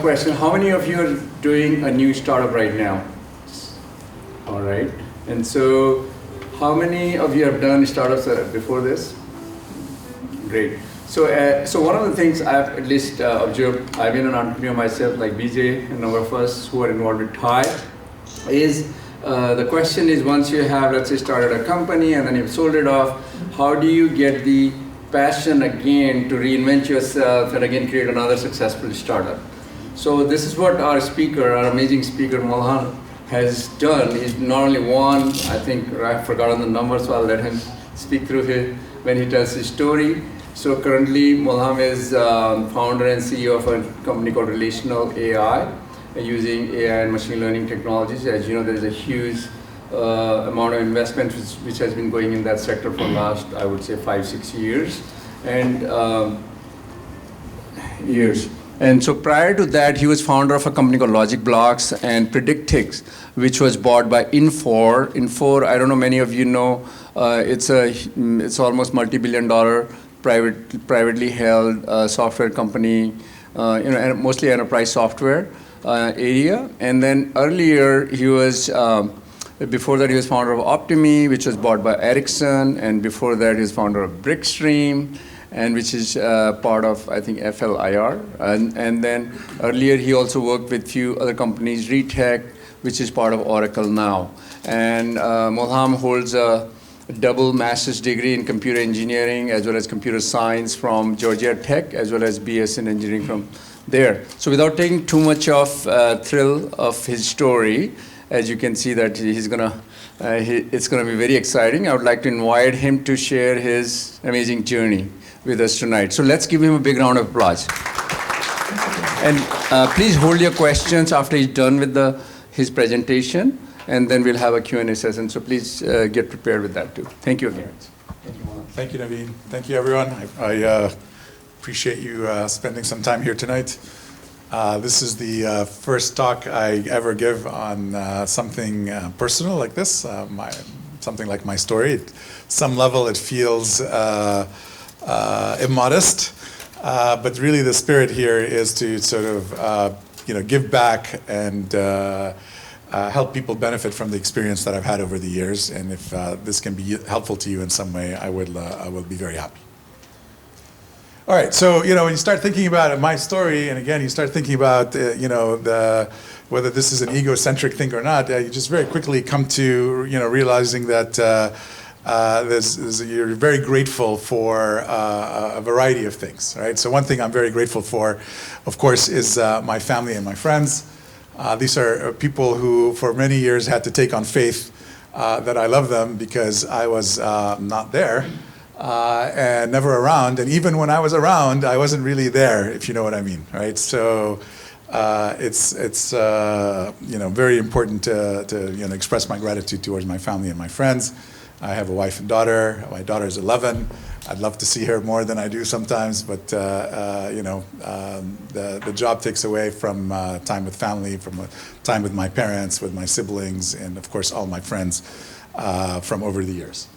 question. How many of you are doing a new startup right now? All right. And so how many of you have done startups before this? Great. So one of the things I've at least observed, I've been an entrepreneur myself, like BJ, a number of us who are involved with TIE, is the question is, once you have, let's say, started a company and then you've sold it off, how do you get the passion again to reinvent yourself and again create another successful startup? So this is what our speaker, our amazing speaker, Molham, has done. He's not only one, I think I've forgotten the number, so I'll let him speak through when he tells his story. So currently, Molham is founder and CEO of a company called RelationalAI, using AI and machine learning technologies. As you know, there is a huge amount of investment which has been going in that sector for the last, I would say, 5-6 years. And so prior to that, he was founder of a company called LogicBlox and Predictix, which was bought by Infor, I don't know, many of you know, it's almost multi-billion-dollar privately held software company, mostly enterprise software area. And then earlier he was, before that he was founder of Optimi, which was bought by Ericsson, and before that he was founder of Brickstream, and which is part of, I think, FLIR. And then earlier he also worked with few other companies, Retech, which is part of Oracle now. And Molham holds a double master's degree in computer engineering as well as computer science from Georgia Tech, as well as BS in engineering from there. So without taking too much of thrill of his story, as you can see that it's gonna be very exciting. I would like to invite him to share his amazing journey with us tonight. So let's give him a big round of applause. And please hold your questions after he's done with his presentation, and then we'll have a Q&A session. So please get prepared with that too. Thank you again. Thank you, Naveen. Thank you, everyone. I appreciate you spending some time here tonight. This is the first talk I ever give on something personal like this, something like my story. At some level, it feels immodest, but really the spirit here is to sort of give back and help people benefit from the experience that I've had over the years. And if this can be helpful to you in some way, I will be very happy. All right, so when you start thinking about my story, and again you start thinking about whether this is an egocentric thing or not, you just very quickly come to realizing that you're very grateful for a variety of things, right? So one thing I'm very grateful for, of course, is my family and my friends. These are people who for many years had to take on faith that I love them because I was not there. And never around, and even when I was around, I wasn't really there, if you know what I mean, right? So it's very important to express my gratitude towards my family and my friends. I have a wife and daughter. My daughter is 11. I'd love to see her more than I do sometimes, but the job takes away from time with family, from time with my parents, with my siblings, and of course all my friends from over the years.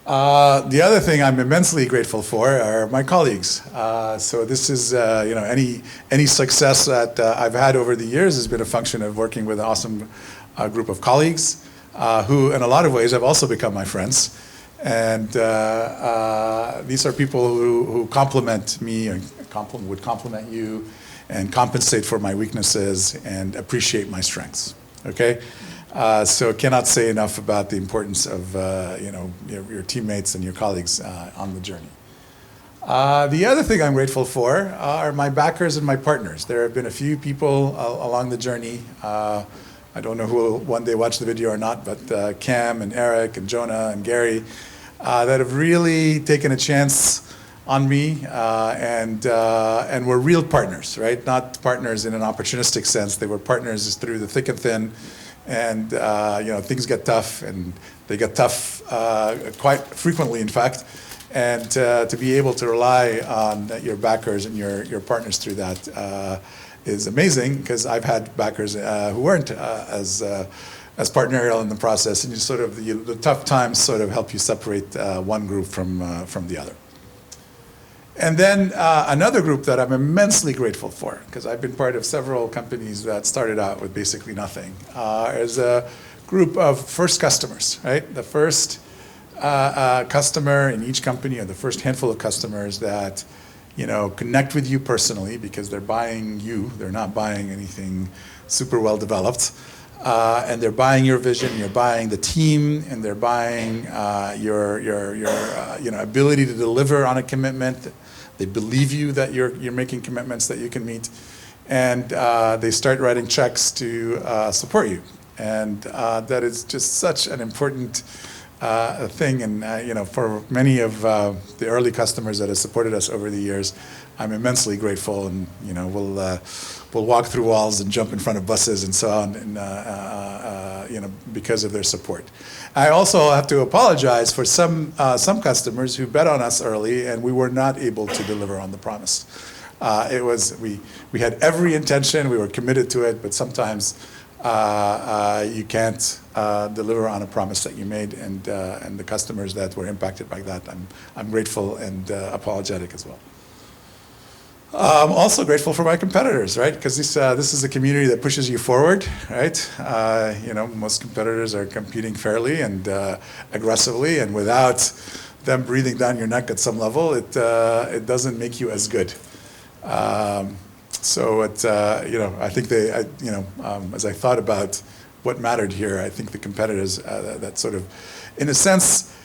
The other thing I'm immensely grateful for are my colleagues. So this is, any success that I've had over the years has been a function of working with an awesome group of colleagues who, in a lot of ways, have also become my friends. And these are people who compliment me and would compliment you and compensate for my weaknesses and appreciate my strengths, okay? So cannot say enough about the importance of your teammates and your colleagues on the journey. The other thing I'm grateful for are my backers and my partners. There have been a few people along the journey. I don't know who will one day watch the video or not, but Cam and Eric and Jonah and Gary that have really taken a chance on me and were real partners, right? Not partners in an opportunistic sense. They were partners through the thick and thin. And things get tough, and they get tough quite frequently, in fact. And to be able to rely on your backers and your partners through that is amazing, because I've had backers who weren't as partnerial in the process, and the tough times sort of help you separate one group from the other. And then another group that I'm immensely grateful for, because I've been part of several companies that started out with basically nothing, is a group of first customers, right? The first customer in each company, or the first handful of customers that connect with you personally because they're buying you. They're not buying anything super well developed. And they're buying your vision, you're buying the team, and they're buying your ability to deliver on a commitment. They believe you that you're making commitments that you can meet, and they start writing checks to support you. And that is just such an important thing. And for many of the early customers that have supported us over the years, I'm immensely grateful. And we'll walk through walls and jump in front of buses and so on, and because of their support. I also have to apologize for some customers who bet on us early, and we were not able to deliver on the promise. We had every intention, we were committed to it, but sometimes you can't deliver on a promise that you made, and the customers that were impacted by that, I'm grateful and apologetic as well. I'm also grateful for my competitors, right? Because this is a community that pushes you forward, right? Most competitors are competing fairly and aggressively, and without them breathing down your neck at some level, it doesn't make you as good. So I think as I thought about what mattered here, I think the competitors that sort of, in a sense,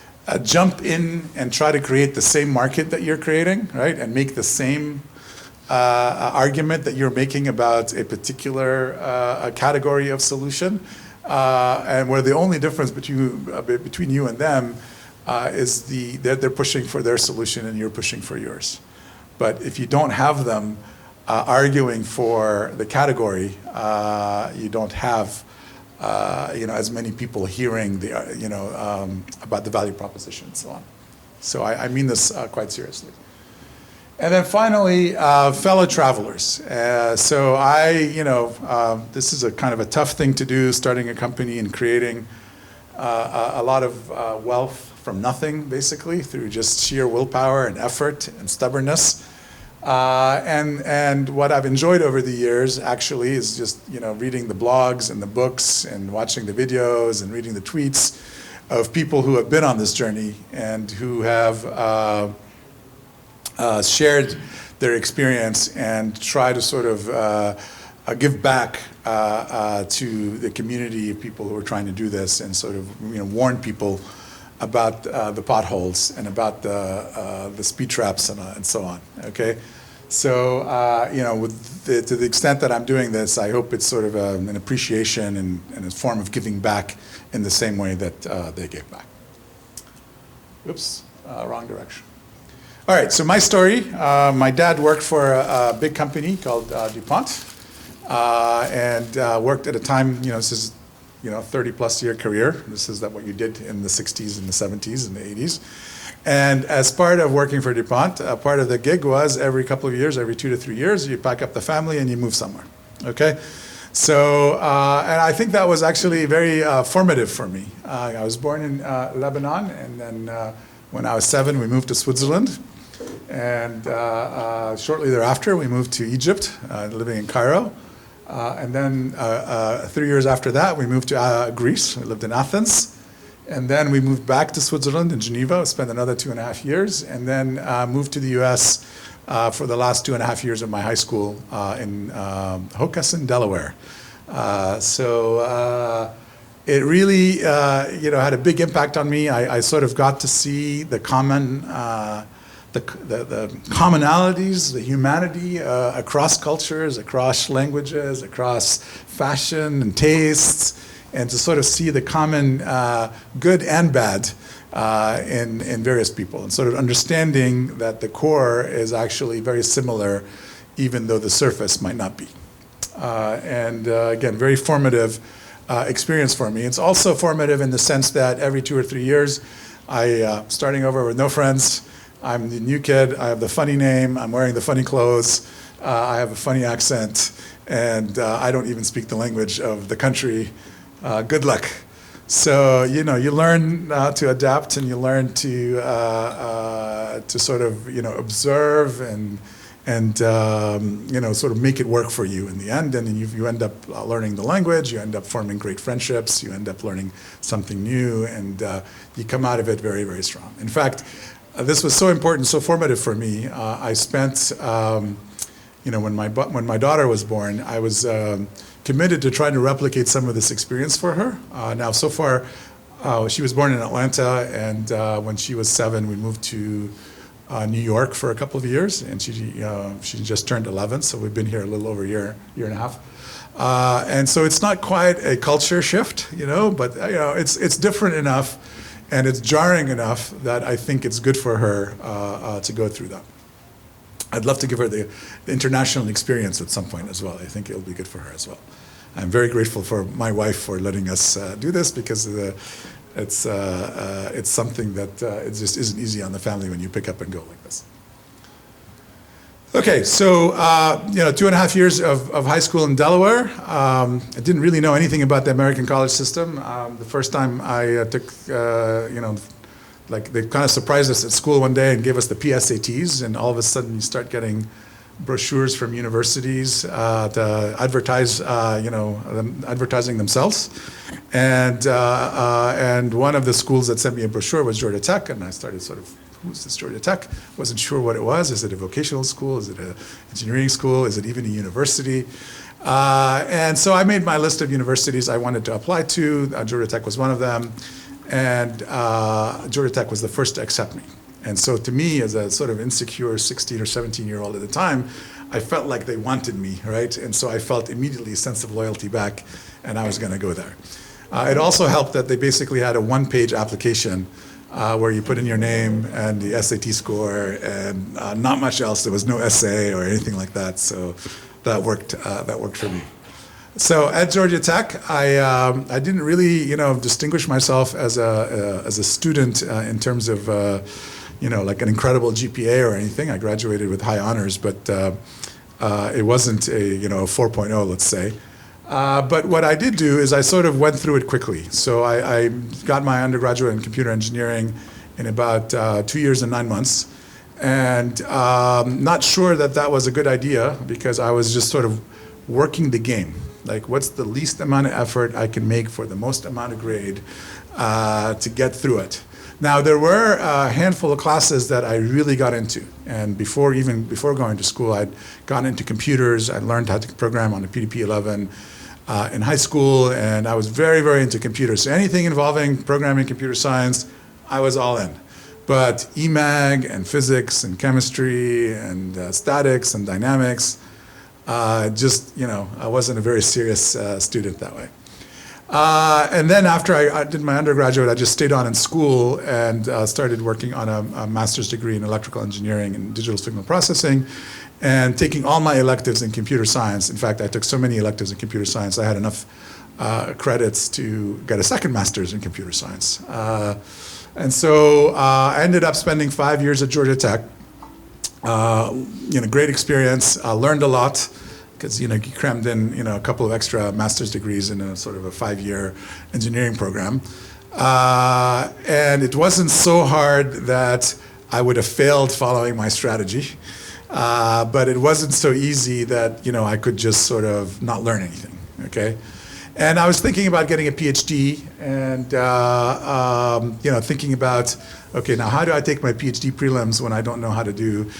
jump in and try to create the same market that you're creating, right? And make the same argument that you're making about a particular category of solution, and where the only difference between you and them is that they're pushing for their solution and you're pushing for yours. But if you don't have them arguing for the category, you don't have as many people hearing about the value proposition and so on. So I mean this quite seriously. And then finally, fellow travelers. So this is a kind of a tough thing to do, starting a company and creating a lot of wealth from nothing, basically, through just sheer willpower and effort and stubbornness. And what I've enjoyed over the years, actually, is just reading the blogs and the books and watching the videos and reading the tweets of people who have been on this journey and who have shared their experience and try to sort of give back to the community of people who are trying to do this, and sort of warn people about the potholes and about the speed traps and so on. Okay, so to the extent that I'm doing this, I hope it's sort of an appreciation and a form of giving back in the same way that they gave back. Oops, wrong direction. All right, so my story. My dad worked for a big company called DuPont, and worked at a time, this is 30-plus year career. This is what you did in the 60s and the 70s and the 80s. And as part of working for DuPont, part of the gig was every couple of years, every 2 to 3 years, you pack up the family and you move somewhere, okay? So, and I think that was actually very formative for me. I was born in Lebanon, and then when I was 7, we moved to Switzerland. And shortly thereafter, we moved to Egypt, living in Cairo. And then 3 years after that, we moved to Greece. We lived in Athens. And then we moved back to Switzerland in Geneva, spent another 2.5 years, and then moved to the US for the last 2.5 years of my high school in Hockessin, Delaware. So it really had a big impact on me. I sort of got to see the the commonalities, the humanity across cultures, across languages, across fashion and tastes, and to sort of see the common good and bad in various people, and sort of understanding that the core is actually very similar, even though the surface might not be. And again, very formative experience for me. It's also formative in the sense that every 2 or 3 years, starting over with no friends. I'm the new kid, I have the funny name, I'm wearing the funny clothes, I have a funny accent, and I don't even speak the language of the country. Good luck. So, you know, you learn to adapt, and you learn to sort of, you know, observe and you know, sort of make it work for you in the end. And you end up learning the language, you end up forming great friendships, you end up learning something new, and you come out of it very, very strong. In fact, this was so important, so formative for me. I spent, you know, when my daughter was born, I was committed to trying to replicate some of this experience for her. Now, so far, she was born in Atlanta, and when she was 7, we moved to New York for a couple of years, and she just turned 11, so we've been here a little over a year and a half. And so it's not quite a culture shift, you know, but you know, it's different enough, and it's jarring enough that I think it's good for her to go through that. I'd love to give her the international experience at some point as well. I think it'll be good for her as well. I'm very grateful for my wife for letting us do this, because it's something that it just isn't easy on the family when you pick up and go like this. Okay, so you know, 2.5 years of high school in Delaware. I didn't really know anything about the American college system. The first time I took, you know, like they kind of surprised us at school one day and gave us the PSATs, and all of a sudden you start getting brochures from universities to advertise, you know, advertising themselves. And one of the schools that sent me a brochure was Georgia Tech, and I started sort of, who's this Georgia Tech? Wasn't sure what it was. Is it a vocational school? Is it an engineering school? Is it even a university? And so I made my list of universities I wanted to apply to. Georgia Tech was one of them. And Georgia Tech was the first to accept me. And so to me, as a sort of insecure 16 or 17-year-old at the time, I felt like they wanted me, right? And so I felt immediately a sense of loyalty back, and I was going to go there. It also helped that they basically had a one-page application where you put in your name and the SAT score, and not much else. There was no essay or anything like that, so that worked for me. So at Georgia Tech, I didn't really, you know, distinguish myself as a student in terms of, you know, like an incredible GPA or anything. I graduated with high honors, but it wasn't a, you know, 4.0, let's say. But what I did do is I sort of went through it quickly. So I got my undergraduate in computer engineering in about 2 years and 9 months. And not sure that was a good idea, because I was just sort of working the game. Like, what's the least amount of effort I can make for the most amount of grade to get through it? Now, there were a handful of classes that I really got into. And before going to school, I'd gotten into computers. I learned how to program on a PDP-11 in high school, and I was very, very into computers. So anything involving programming, computer science, I was all in. But EMAG and physics and chemistry and statics and dynamics, just, you know, I wasn't a very serious student that way. And then after I did my undergraduate, I just stayed on in school and started working on a master's degree in electrical engineering and digital signal processing, and taking all my electives in computer science. In fact, I took so many electives in computer science, I had enough credits to get a second master's in computer science. And so I ended up spending 5 years at Georgia Tech. You know, great experience, learned a lot, because, you know, you crammed in, you know, a couple of extra master's degrees in a sort of a 5-year engineering program. And it wasn't so hard that I would have failed following my strategy. But it wasn't so easy that, you know, I could just sort of not learn anything, okay? And I was thinking about getting a PhD, and you know, thinking about, okay, now how do I take my PhD prelims when I don't know how to do,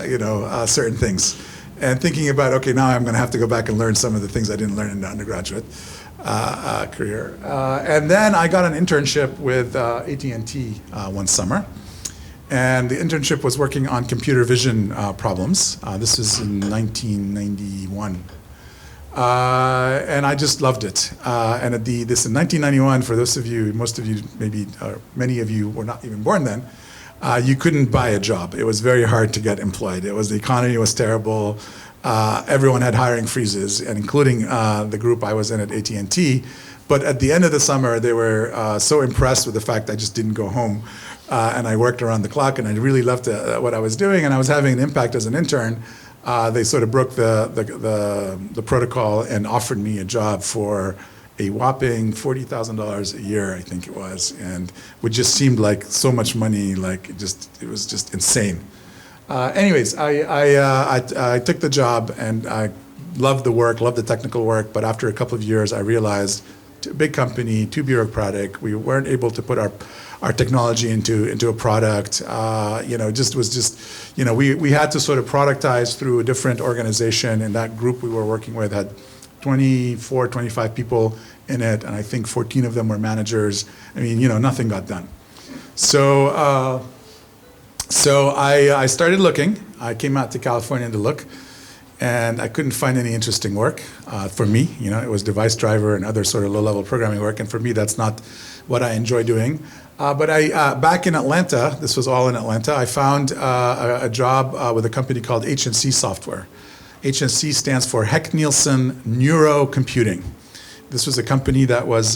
you know, certain things? And thinking about, okay, now I'm going to have to go back and learn some of the things I didn't learn in the undergraduate career. And then I got an internship with AT&T one summer. And the internship was working on computer vision problems. This was in 1991. And I just loved it. And this in 1991, for those of you, most of you, maybe many of you were not even born then, you couldn't buy a job. It was very hard to get employed. The economy was terrible. Everyone had hiring freezes, and including the group I was in at AT&T. But at the end of the summer, they were so impressed with the fact I just didn't go home. And I worked around the clock, and I really loved what I was doing, and I was having an impact as an intern. They sort of broke the protocol and offered me a job for a whopping $40,000 a year, I think it was, and which just seemed like so much money, like it was just insane. Anyways, I took the job and I loved the work, loved the technical work, but after a couple of years, I realized, big company, too bureaucratic. We weren't able to put our technology into a product. We had to sort of productize through a different organization, and that group we were working with had 24, 25 people in it, and I think 14 of them were managers. I mean, nothing got done. So I started looking. I came out to California to look, and I couldn't find any interesting work for me. It was device driver and other sort of low-level programming work, and for me, that's not what I enjoy doing. But back in Atlanta, this was all in Atlanta, I found a job with a company called HNC Software. HNC stands for Heck Nielsen Neurocomputing. This was a company that was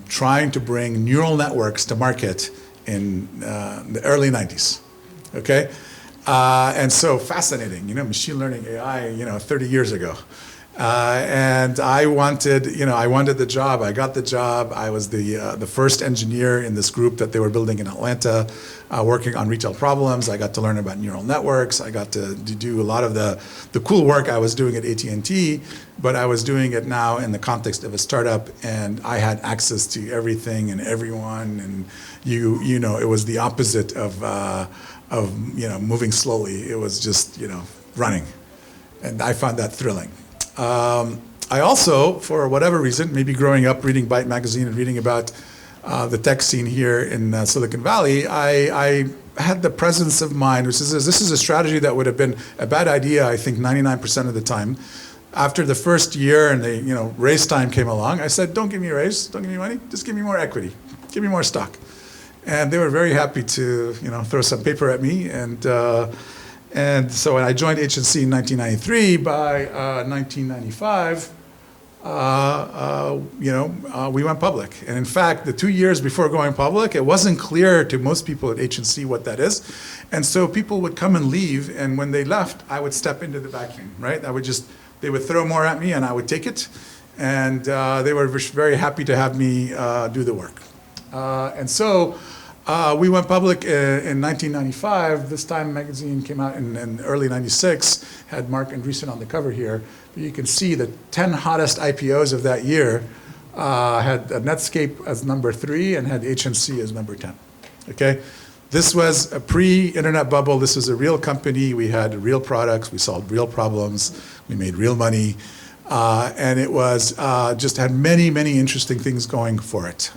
trying to bring neural networks to market in the early 90s, okay? And so fascinating, machine learning AI, 30 years ago. And I wanted the job. I got the job. I was the first engineer in this group that they were building in Atlanta, working on retail problems. I got to learn about neural networks. I got to do a lot of the cool work I was doing at AT&T, but I was doing it now in the context of a startup, and I had access to everything and everyone, and it was the opposite of moving slowly. It was just running, and I found that thrilling. I also, for whatever reason, maybe growing up reading Byte magazine and reading about the tech scene here in Silicon Valley, I had the presence of mind, which is this is a strategy that would have been a bad idea, I think 99% of the time. After the first year and the raise time came along, I said, don't give me a raise, don't give me money, just give me more equity, give me more stock. And they were very happy to throw some paper at me, and so when I joined HNC in 1993, by 1995, we went public. And in fact, the 2 years before going public, it wasn't clear to most people at HNC what that is. And so people would come and leave, and when they left, I would step into the vacuum, right? They would throw more at me, and I would take it. And they were very happy to have me do the work. We went public in 1995. This Time magazine came out in early 96, had Mark Andreessen on the cover here. But you can see the 10 hottest IPOs of that year had Netscape as number 3 and had HNC as number 10, okay? This was a pre-internet bubble. This was a real company. We had real products. We solved real problems. We made real money. And it was just had many, many interesting things going for it.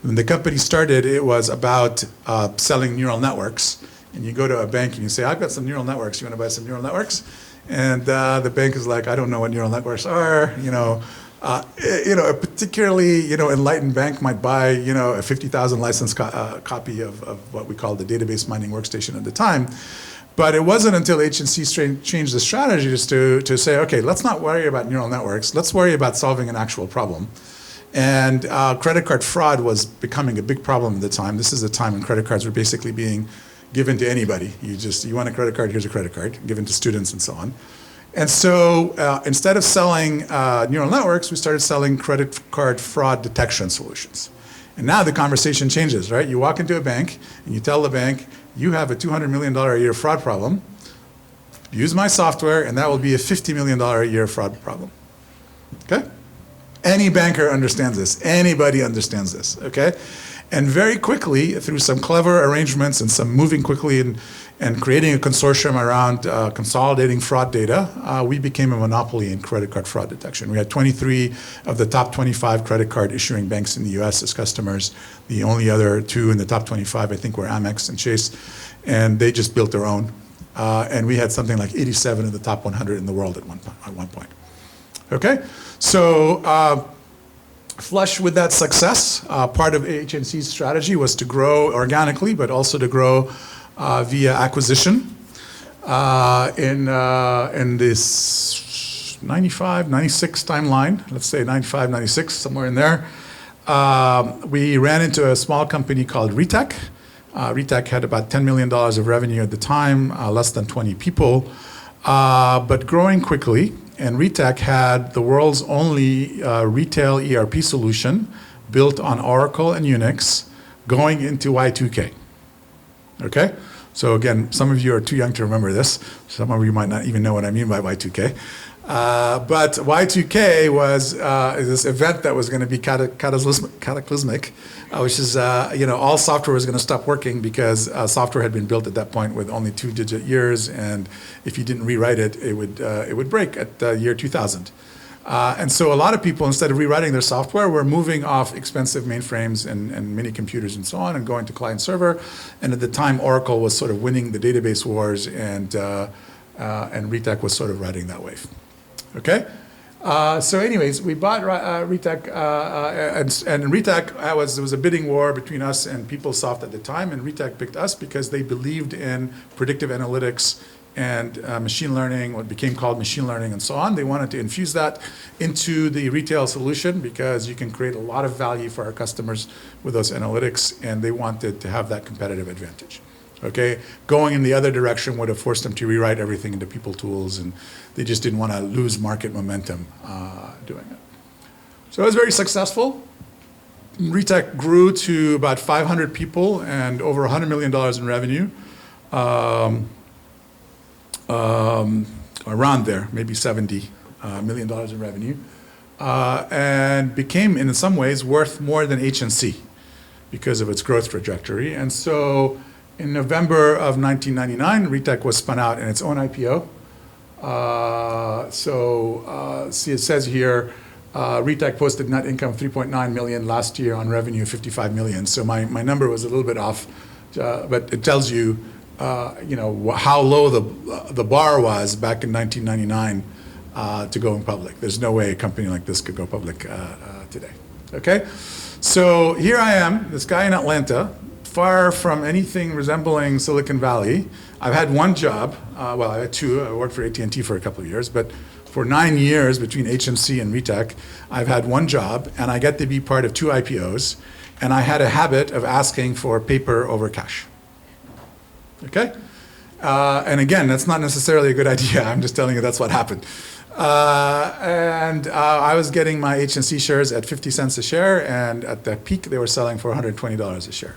When the company started, it was about selling neural networks. And you go to a bank and you say, I've got some neural networks. You want to buy some neural networks? And the bank is like, I don't know what neural networks are. A particularly enlightened bank might buy a 50,000 license copy of what we called the database mining workstation at the time. But it wasn't until HNC changed the strategy just to say, okay, let's not worry about neural networks. Let's worry about solving an actual problem. And credit card fraud was becoming a big problem at the time. This is a time when credit cards were basically being given to anybody. You want a credit card, here's a credit card, given to students and so on. And so instead of selling neural networks, we started selling credit card fraud detection solutions. And now the conversation changes, right? You walk into a bank and you tell the bank, you have a $200 million a year fraud problem. Use my software and that will be a $50 million a year fraud problem, okay? Any banker understands this. Anybody understands this, okay? And very quickly, through some clever arrangements and some moving quickly and creating a consortium around consolidating fraud data, we became a monopoly in credit card fraud detection. We had 23 of the top 25 credit card issuing banks in the US as customers. The only other 2 in the top 25, I think, were Amex and Chase, and they just built their own. And we had something like 87 of the top 100 in the world at one point. Okay? So flush with that success, part of HNC's strategy was to grow organically, but also to grow via acquisition. In this 95, 96 timeline, let's say 95, 96, somewhere in there, we ran into a small company called Retech. Retech had about $10 million of revenue at the time, less than 20 people, but growing quickly. and Retech had the world's only retail ERP solution built on Oracle and Unix going into Y2K. Okay? So again, some of you are too young to remember this. Some of you might not even know what I mean by Y2K. But Y2K was this event that was going to be cataclysmic, which is, all software was going to stop working because software had been built at that point with only 2-digit years, and if you didn't rewrite it, it would break at year 2000. And so a lot of people, instead of rewriting their software, were moving off expensive mainframes and mini computers and so on and going to client server. And at the time, Oracle was sort of winning the database wars, and Retech was sort of riding that wave. Okay? So anyways, we bought Retech, and Retech, there was a bidding war between us and PeopleSoft at the time, and Retech picked us because they believed in predictive analytics and machine learning, what became called machine learning and so on. They wanted to infuse that into the retail solution because you can create a lot of value for our customers with those analytics, and they wanted to have that competitive advantage. Okay, going in the other direction would have forced them to rewrite everything into people tools, and they just didn't want to lose market momentum doing it. So it was very successful. Retech grew to about 500 people and over $100 million in revenue. Around there, maybe $70 million in revenue, and became, in some ways, worth more than HNC because of its growth trajectory. And so in November of 1999, Retech was spun out in its own IPO. See, it says here, Retech posted net income of $3.9 million last year on revenue of $55 million. So my number was a little bit off, but it tells you how low the bar was back in 1999 to going public. There's no way a company like this could go public today. Okay, so here I am, this guy in Atlanta, far from anything resembling Silicon Valley. I've had one job. Well, I had two. I worked for AT&T for a couple of years, but for 9 years between HNC and Retech, I've had one job, and I get to be part of 2 IPOs, and I had a habit of asking for paper over cash. Okay? And again, that's not necessarily a good idea. I'm just telling you that's what happened. I was getting my HNC shares at 50 cents a share, and at the peak, they were selling for $120 a share.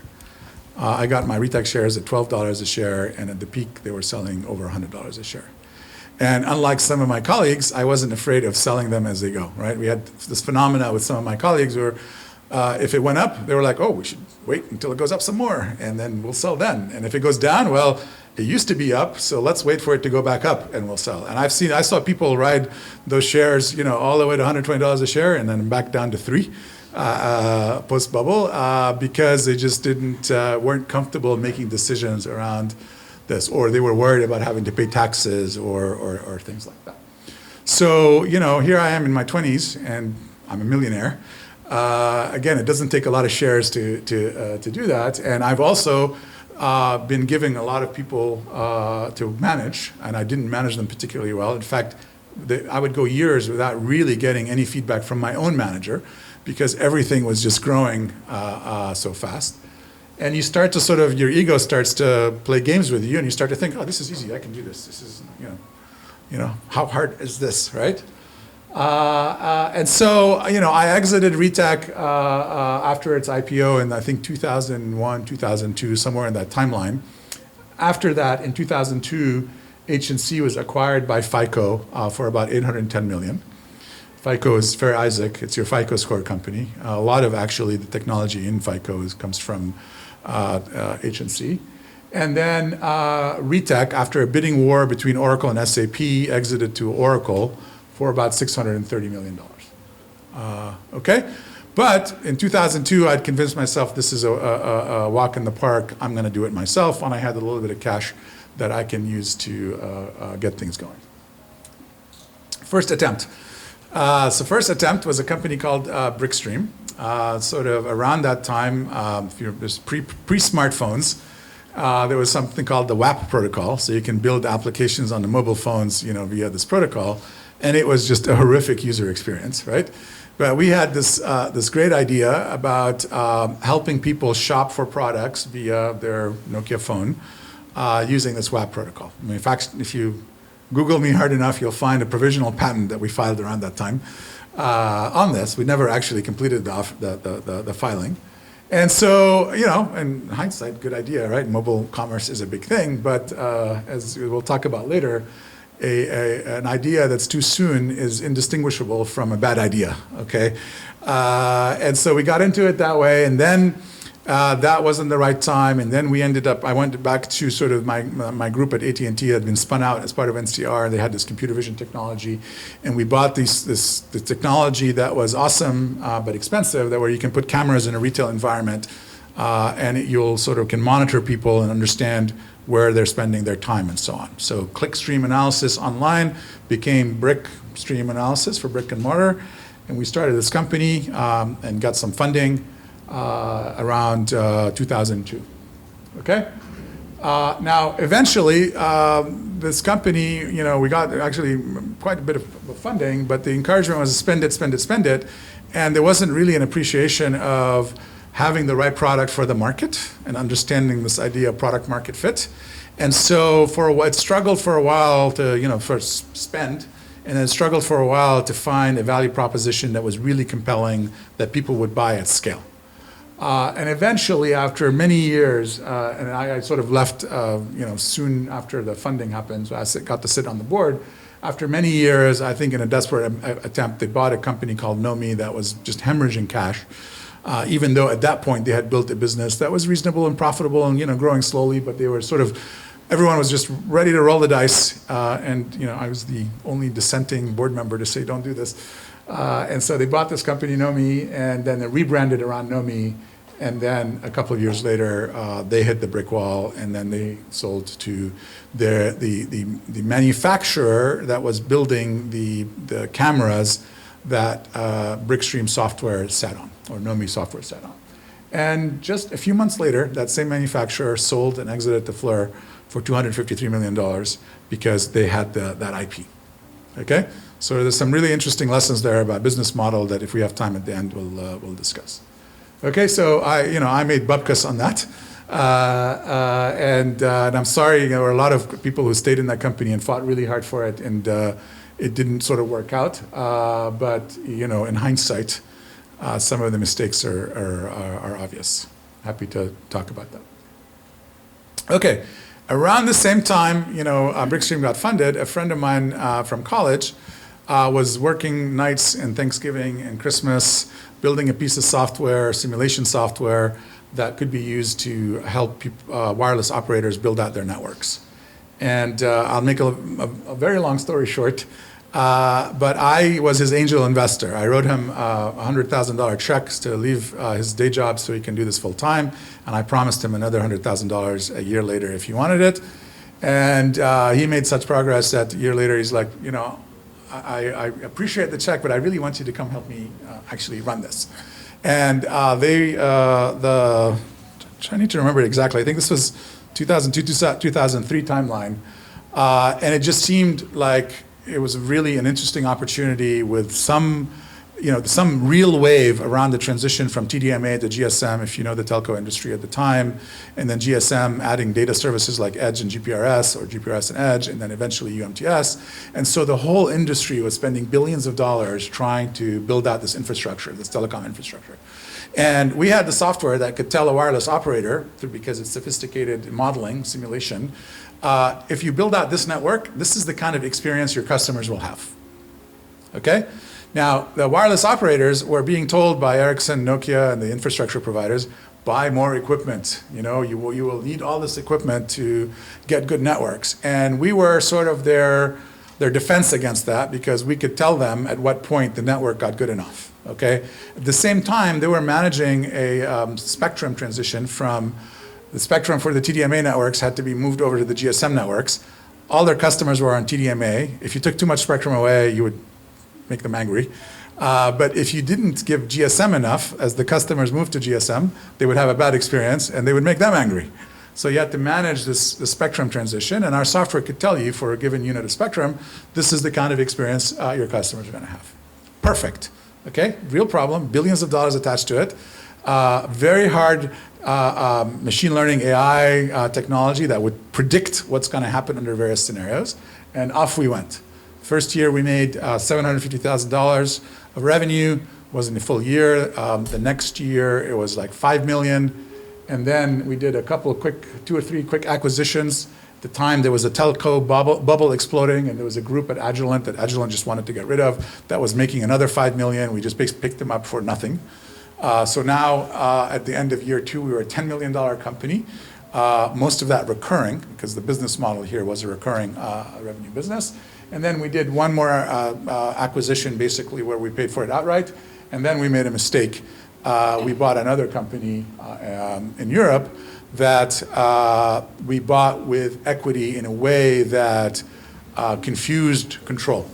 I got my Retech shares at $12 a share, and at the peak, they were selling over $100 a share. And unlike some of my colleagues, I wasn't afraid of selling them as they go, right? We had this phenomena with some of my colleagues where if it went up, they were like, oh, we should wait until it goes up some more, and then we'll sell then. And if it goes down, well, it used to be up, so let's wait for it to go back up, and we'll sell. And I saw people ride those shares, all the way to $120 a share, and then back down to $3 post-bubble, because they just weren't comfortable making decisions around this, or they were worried about having to pay taxes or things like that. So, here I am in my 20s, and I'm a millionaire. Again, it doesn't take a lot of shares to do that. And I've also been giving a lot of people to manage, and I didn't manage them particularly well. In fact, I would go years without really getting any feedback from my own manager because everything was just growing so fast. And you start to your ego starts to play games with you, and you start to think, oh, this is easy, I can do this. This is, how hard is this, right? And so, I exited Retech after its IPO in, I think, 2001, 2002, somewhere in that timeline. After that, in 2002, HNC was acquired by FICO for about $810 million. FICO is Fair Isaac. It's your FICO score company. A lot of, actually, the technology in FICO comes from HNC. And then Retech, after a bidding war between Oracle and SAP, exited to Oracle for about $630 million. Okay? But in 2002, I'd convinced myself this is a walk in the park. I'm going to do it myself, and I had a little bit of cash that I can use to get things going. First attempt. So first attempt was a company called Brickstream. Sort of around that time, there's pre-smartphones, there was something called the WAP protocol. So you can build applications on the mobile phones, via this protocol. And it was just a horrific user experience, right? But we had this great idea about helping people shop for products via their Nokia phone using this WAP protocol. I mean, in fact, if you Google me hard enough, you'll find a provisional patent that we filed around that time on this. We never actually completed the filing. And so, in hindsight, good idea, right? Mobile commerce is a big thing, but as we'll talk about later, an idea that's too soon is indistinguishable from a bad idea, okay? And so we got into it that way, and then that wasn't the right time, and then I went back to sort of my group at AT&T had been spun out as part of NCR, and they had this computer vision technology, and we bought this technology that was awesome but expensive, where you can put cameras in a retail environment, and you'll sort of can monitor people and understand where they're spending their time and so on. So click stream analysis online became brick stream analysis for brick and mortar, and we started this company and got some funding around 2002. Okay? Now, eventually, this company, we got actually quite a bit of funding, but the encouragement was spend it, spend it, spend it, and there wasn't really an appreciation of having the right product for the market and understanding this idea of product market fit. And so it struggled for a while to, first spend, and then struggled for a while to find a value proposition that was really compelling that people would buy at scale. And eventually, after many years, and I sort of left, soon after the funding happened, so I got to sit on the board. After many years, I think in a desperate attempt, they bought a company called Nomi that was just hemorrhaging cash. Even though at that point they had built a business that was reasonable and profitable and growing slowly, but they were everyone was just ready to roll the dice, and I was the only dissenting board member to say don't do this, and so they bought this company Nomi, and then they rebranded around Nomi, and then a couple of years later they hit the brick wall, and then they sold to the manufacturer that was building the cameras that Brickstream Software sat on, or Nomi Software sat on. And just a few months later, that same manufacturer sold and exited the floor for $253 million because they had that IP. Okay? So there's some really interesting lessons there about business model that if we have time at the end, we'll discuss. Okay, so I made bupkis on that. And I'm sorry, there were a lot of people who stayed in that company and fought really hard for it, and it didn't sort of work out, but in hindsight, some of the mistakes are obvious. Happy to talk about that. Okay, around the same time, Brickstream got funded. A friend of mine from college was working nights and Thanksgiving and Christmas, building a piece of software, simulation software that could be used to help wireless operators build out their networks. And I'll make a very long story short, but I was his angel investor. I wrote him $100,000 checks to leave his day job so he can do this full time, and I promised him another $100,000 a year later if he wanted it. And he made such progress that a year later he's like, I appreciate the check, but I really want you to come help me actually run this. And I need to remember it exactly. I think this was 2002, 2003 timeline. And it just seemed like it was really an interesting opportunity with some real wave around the transition from TDMA to GSM, if you know the telco industry at the time, and then GSM adding data services like Edge and GPRS, or GPRS and Edge, and then eventually UMTS. And so the whole industry was spending billions of dollars trying to build out this infrastructure, this telecom infrastructure. And we had the software that could tell a wireless operator, because it's sophisticated modeling, simulation, if you build out this network, this is the kind of experience your customers will have. Okay? Now, the wireless operators were being told by Ericsson, Nokia, and the infrastructure providers, buy more equipment. You will need all this equipment to get good networks. And we were sort of their defense against that, because we could tell them at what point the network got good enough. Okay? At the same time, they were managing a spectrum transition from the spectrum for the TDMA networks had to be moved over to the GSM networks. All their customers were on TDMA. If you took too much spectrum away, you would make them angry. But if you didn't give GSM enough, as the customers moved to GSM, they would have a bad experience and they would make them angry. So you had to manage the spectrum transition, and our software could tell you for a given unit of spectrum, this is the kind of experience your customers are going to have. Perfect. Okay, real problem, billions of dollars attached to it. Very hard machine learning AI technology that would predict what's going to happen under various scenarios. And off we went. First year we made $750,000 of revenue. Wasn't a full year. The next year it was like $5 million. And then we did a couple of two or three quick acquisitions. At the time there was a telco bubble exploding, and there was a group at Agilent that Agilent just wanted to get rid of that was making another $5 million. We just picked them up for nothing. So now at the end of year 2, we were a $10 million company. Most of that recurring, because the business model here was a recurring revenue business. And then we did one more acquisition, basically, where we paid for it outright. And then we made a mistake. We bought another company in Europe that we bought with equity in a way that confused control.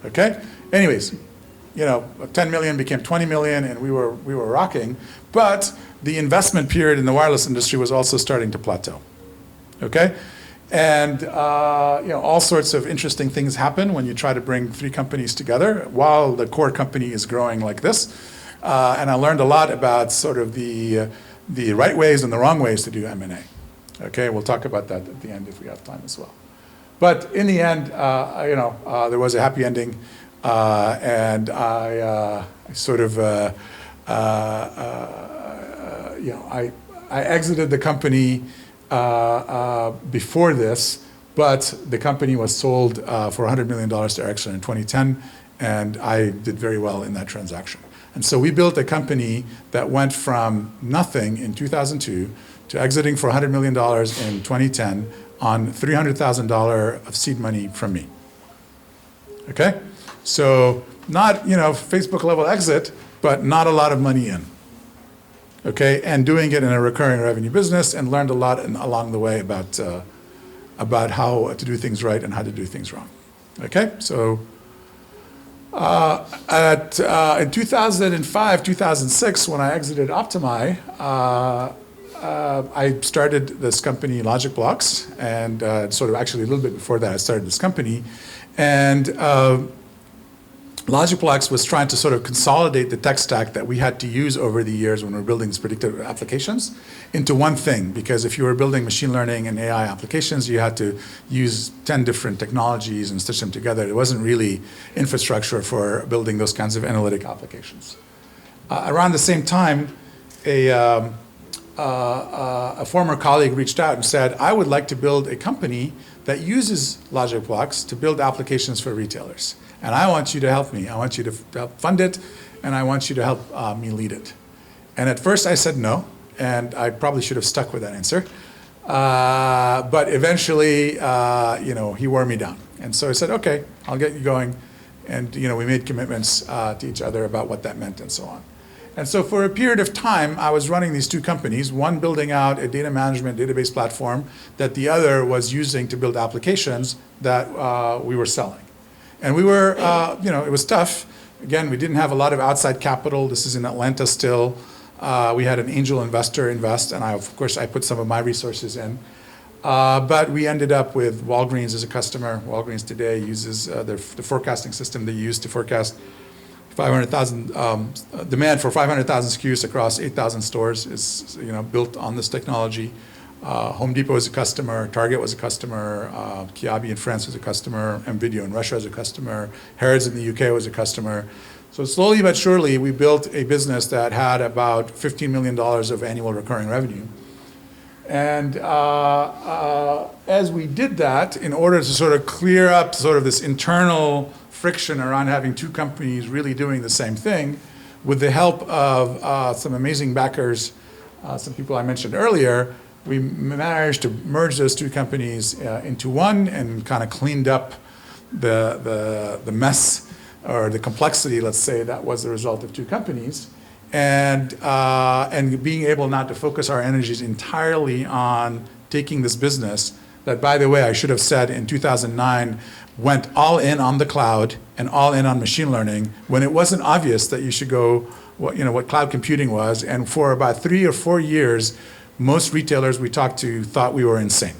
Okay? Anyways, 10 million became 20 million, and we were rocking. But the investment period in the wireless industry was also starting to plateau. Okay? And all sorts of interesting things happen when you try to bring 3 companies together while the core company is growing like this. And I learned a lot about sort of the right ways and the wrong ways to do M&A. Okay, we'll talk about that at the end if we have time as well. But in the end, there was a happy ending, and I sort of, I exited the company before this, but the company was sold for $100 million to Ericsson in 2010, and I did very well in that transaction. And so we built a company that went from nothing in 2002 to exiting for $100 million in 2010 on $300,000 of seed money from me. Okay? So not, Facebook level exit, but not a lot of money in. Okay? And doing it in a recurring revenue business, and learned a lot along the way about how to do things right and how to do things wrong. Okay? So in 2005, 2006, when I exited Optimi, I started this company, LogicBlox, and sort of actually a little bit before that, I started this company. And LogicBlox was trying to sort of consolidate the tech stack that we had to use over the years when we were building these predictive applications into one thing. Because if you were building machine learning and AI applications, you had to use 10 different technologies and stitch them together. It wasn't really infrastructure for building those kinds of analytic applications. Around the same time, a former colleague reached out and said, I would like to build a company that uses LogicBlox to build applications for retailers. And I want you to help me. I want you to help fund it, and I want you to help me lead it. And at first I said no, and I probably should have stuck with that answer. But eventually, he wore me down. And so I said, okay, I'll get you going. And we made commitments to each other about what that meant and so on. And so for a period of time, I was running these 2 companies, one building out a data management database platform that the other was using to build applications that we were selling. And we were, it was tough. Again, we didn't have a lot of outside capital. This is in Atlanta still. We had an angel investor invest, and of course, I put some of my resources in. But we ended up with Walgreens as a customer. Walgreens today uses the forecasting system they use to forecast 500,000 demand for 500,000 SKUs across 8,000 stores is built on this technology. Home Depot is a customer, Target was a customer, Kiabi in France was a customer, MVideo in Russia is a customer, Harrods in the UK was a customer. So slowly but surely, we built a business that had about $15 million of annual recurring revenue. And as we did that, in order to sort of clear up sort of this internal friction around having 2 companies really doing the same thing, with the help of some amazing backers, some people I mentioned earlier, we managed to merge those 2 companies into one and kind of cleaned up the mess or the complexity, let's say, that was the result of 2 companies. And being able not to focus our energies entirely on taking this business that, by the way, I should have said in 2009, went all in on the cloud and all in on machine learning when it wasn't obvious that you should go, what cloud computing was. And for about 3 or 4 years, most retailers we talked to thought we were insane.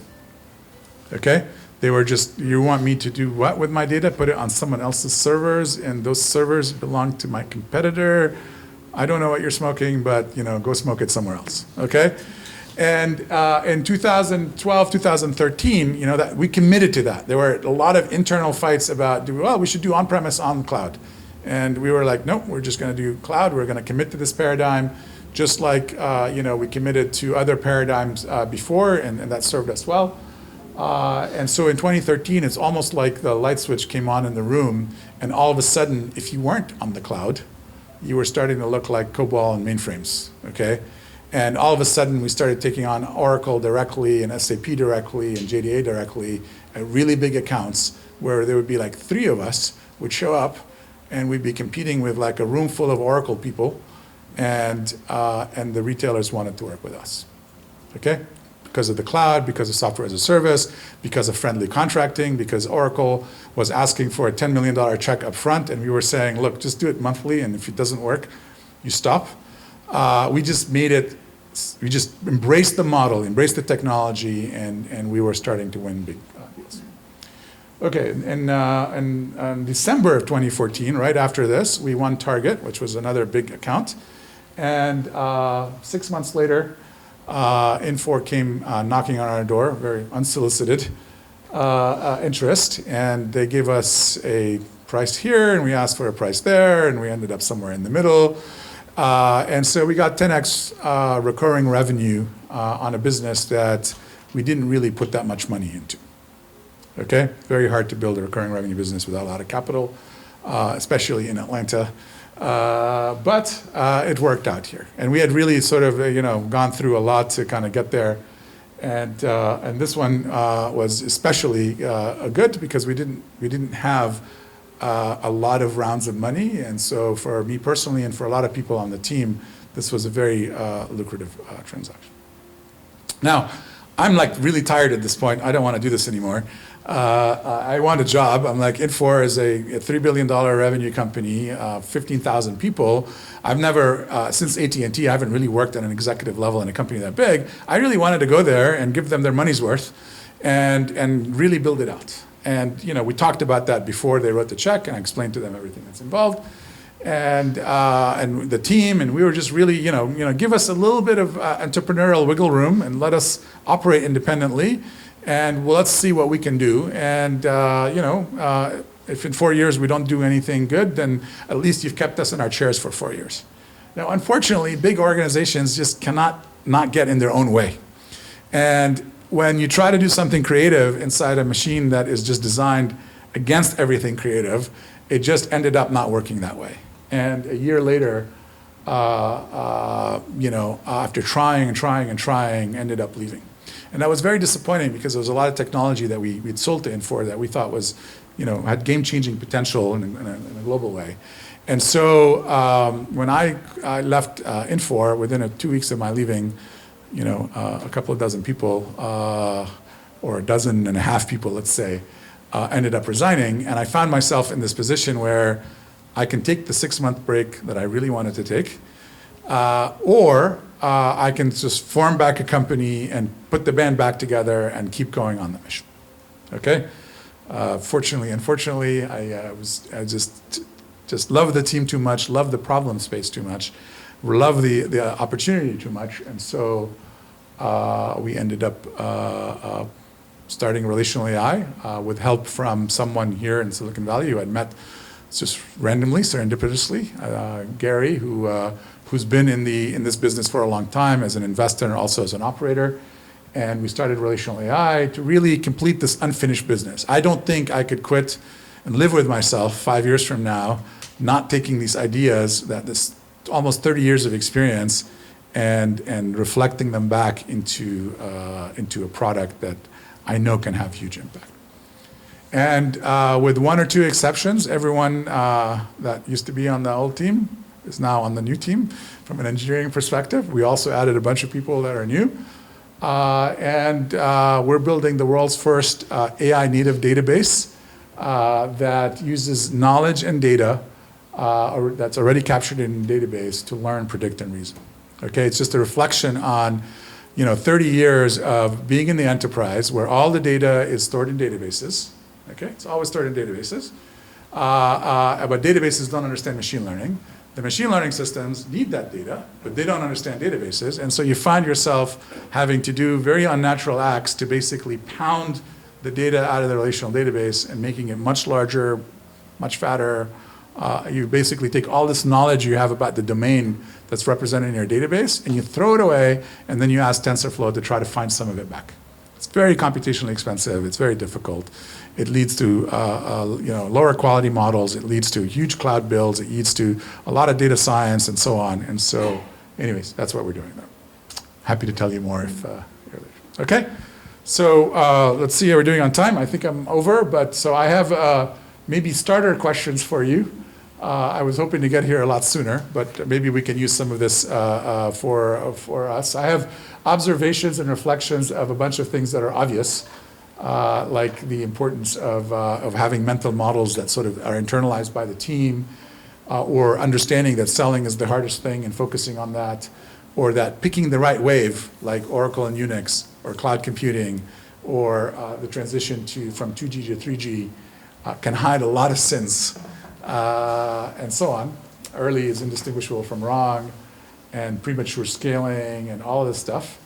Okay? They were just, you want me to do what with my data? Put it on someone else's servers, and those servers belong to my competitor. I don't know what you're smoking, but go smoke it somewhere else. Okay? And in 2012, 2013, that we committed to that. There were a lot of internal fights about, we should do on-premise, on cloud. And we were like, nope, we're just going to do cloud. We're going to commit to this paradigm, just like we committed to other paradigms before, and that served us well. And so in 2013, it's almost like the light switch came on in the room, and all of a sudden, if you weren't on the cloud, you were starting to look like COBOL and mainframes, okay? And all of a sudden, we started taking on Oracle directly and SAP directly and JDA directly at really big accounts where there would be like 3 of us would show up and we'd be competing with like a room full of Oracle people, and the retailers wanted to work with us, okay? Because of the cloud, because of software as a service, because of friendly contracting, because Oracle was asking for a $10 million check up front, and we were saying, look, just do it monthly, and if it doesn't work, you stop. We just embraced the model, embraced the technology, and we were starting to win big deals. Okay, in December of 2014, right after this, we won Target, which was another big account. And 6 months later, Infor came knocking on our door, very unsolicited interest, and they gave us a price here, and we asked for a price there, and we ended up somewhere in the middle. And so we got 10x recurring revenue on a business that we didn't really put that much money into. Okay, very hard to build a recurring revenue business without a lot of capital, especially in Atlanta. But it worked out here, and we had really sort of gone through a lot to kind of get there, and this one was especially good because we didn't have a lot of rounds of money, and so for me personally and for a lot of people on the team, this was a very lucrative transaction. Now, I'm like really tired at this point. I don't want to do this anymore. I want a job. I'm like, Infor is a $3 billion revenue company, 15,000 people. I've never, since AT&T, I haven't really worked at an executive level in a company that big. I really wanted to go there and give them their money's worth and really build it out. And we talked about that before they wrote the check, and I explained to them everything that's involved. And the team, and we were just really, give us a little bit of entrepreneurial wiggle room and let us operate independently, and let's see what we can do. And if in 4 years we don't do anything good, then at least you've kept us in our chairs for 4 years. Now, unfortunately, big organizations just cannot not get in their own way. And when you try to do something creative inside a machine that is just designed against everything creative, it just ended up not working that way. And a year later, after trying and trying and trying, ended up leaving. And that was very disappointing because there was a lot of technology that we'd sold to Infor that we thought was, had game-changing potential in a global way. And so when I left Infor, within 2 weeks of my leaving, a couple of dozen people, or a dozen and a half people, let's say, ended up resigning. And I found myself in this position where I can take the 6-month break that I really wanted to take, or I can just form back a company and put the band back together and keep going on the mission. Okay? Fortunately, unfortunately, I just love the team too much, love the problem space too much, love the opportunity too much, and so we ended up starting RelationalAI with help from someone here in Silicon Valley who I'd met just randomly, serendipitously, Gary, who's been in this business for a long time as an investor and also as an operator. And we started RelationalAI to really complete this unfinished business. I don't think I could quit and live with myself 5 years from now, not taking these ideas, this almost 30 years of experience, and reflecting them back into a product that I know can have huge impact. And with 1 or 2 exceptions, everyone that used to be on the old team is now on the new team from an engineering perspective. We also added a bunch of people that are new. And we're building the world's first AI native database that uses knowledge and data that's already captured in the database to learn, predict, and reason. Okay, it's just a reflection on 30 years of being in the enterprise where all the data is stored in databases. Okay, it's always stored in databases. But databases don't understand machine learning. The machine learning systems need that data, but they don't understand databases. And so you find yourself having to do very unnatural acts to basically pound the data out of the relational database and making it much larger, much fatter. You basically take all this knowledge you have about the domain that's represented in your database and you throw it away, and then you ask TensorFlow to try to find some of it back. It's very computationally expensive. It's very difficult. It leads to lower quality models. It leads to huge cloud bills. It leads to a lot of data science and so on. And so, anyways, that's what we're doing now. Happy to tell you more if you're later. Okay? So let's see how we're doing on time. I think I'm over, but so I have maybe starter questions for you. I was hoping to get here a lot sooner, but maybe we can use some of this for us. I have observations and reflections of a bunch of things that are obvious, like the importance of having mental models that sort of are internalized by the team, or understanding that selling is the hardest thing and focusing on that, or that picking the right wave, like Oracle and Unix, or cloud computing, or the transition from 2G to 3G, can hide a lot of sins. And so on. Early is indistinguishable from wrong, and premature scaling, and all of this stuff.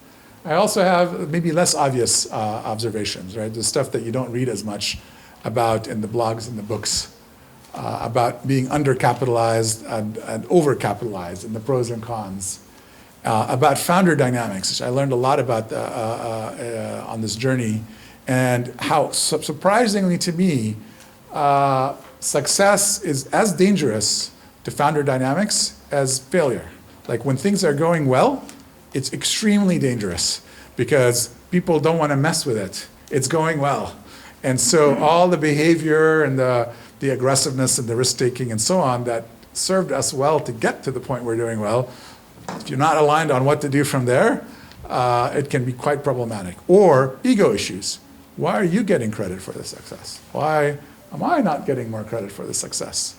I also have maybe less obvious observations, right? The stuff that you don't read as much about in the blogs and the books, about being undercapitalized and overcapitalized, and the pros and cons. About founder dynamics, which I learned a lot about on this journey, and how surprisingly to me, success is as dangerous to founder dynamics as failure. Like when things are going well, it's extremely dangerous because people don't want to mess with it. It's going well. And so all the behavior and the aggressiveness and the risk-taking and so on that served us well to get to the point we're doing well, if you're not aligned on what to do from there, it can be quite problematic. Or ego issues. Why are you getting credit for the success? Why am I not getting more credit for the success?